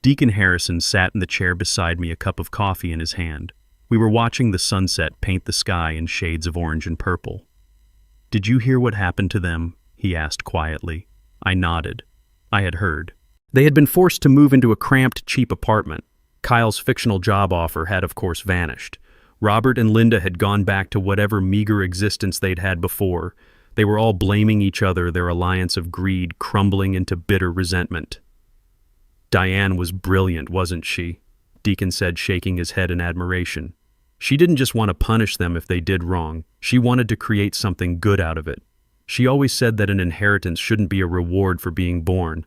Deacon Harrison sat in the chair beside me, a cup of coffee in his hand. We were watching the sunset paint the sky in shades of orange and purple. "Did you hear what happened to them?" he asked quietly. I nodded. I had heard. They had been forced to move into a cramped, cheap apartment. Kyle's fictional job offer had, of course, vanished. Robert and Linda had gone back to whatever meager existence they'd had before. They were all blaming each other, their alliance of greed crumbling into bitter resentment. "Diane was brilliant, wasn't she?" Deacon said, shaking his head in admiration. "She didn't just want to punish them if they did wrong. She wanted to create something good out of it. She always said that an inheritance shouldn't be a reward for being born."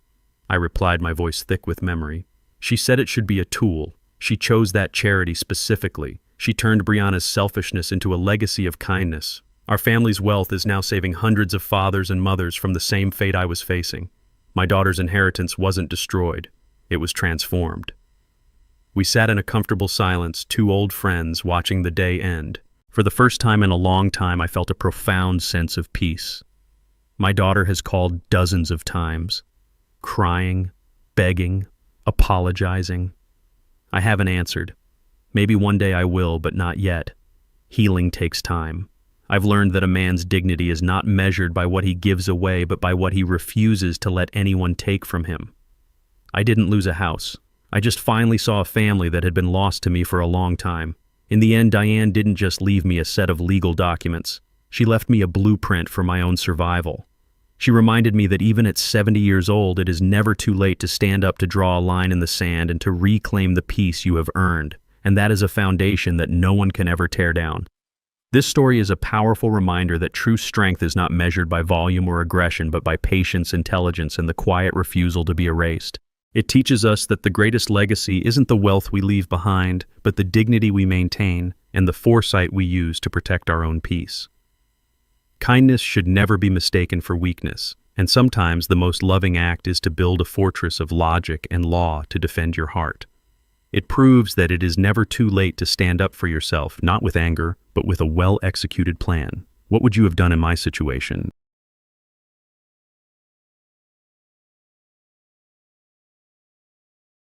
I replied, my voice thick with memory. "She said it should be a tool. She chose that charity specifically. She turned Brianna's selfishness into a legacy of kindness. Our family's wealth is now saving hundreds of fathers and mothers from the same fate I was facing. My daughter's inheritance wasn't destroyed. It was transformed." We sat in a comfortable silence, two old friends watching the day end. For the first time in a long time, I felt a profound sense of peace. My daughter has called dozens of times, crying, begging, apologizing. I haven't answered. Maybe one day I will, but not yet. Healing takes time. I've learned that a man's dignity is not measured by what he gives away, but by what he refuses to let anyone take from him. I didn't lose a house. I just finally saw a family that had been lost to me for a long time. In the end, Diane didn't just leave me a set of legal documents. She left me a blueprint for my own survival. She reminded me that even at 70 years old, it is never too late to stand up, to draw a line in the sand, and to reclaim the peace you have earned. And that is a foundation that no one can ever tear down. This story is a powerful reminder that true strength is not measured by volume or aggression, but by patience, intelligence, and the quiet refusal to be erased. It teaches us that the greatest legacy isn't the wealth we leave behind, but the dignity we maintain and the foresight we use to protect our own peace. Kindness should never be mistaken for weakness, and sometimes the most loving act is to build a fortress of logic and law to defend your heart. It proves that it is never too late to stand up for yourself, not with anger, but with a well-executed plan. What would you have done in my situation?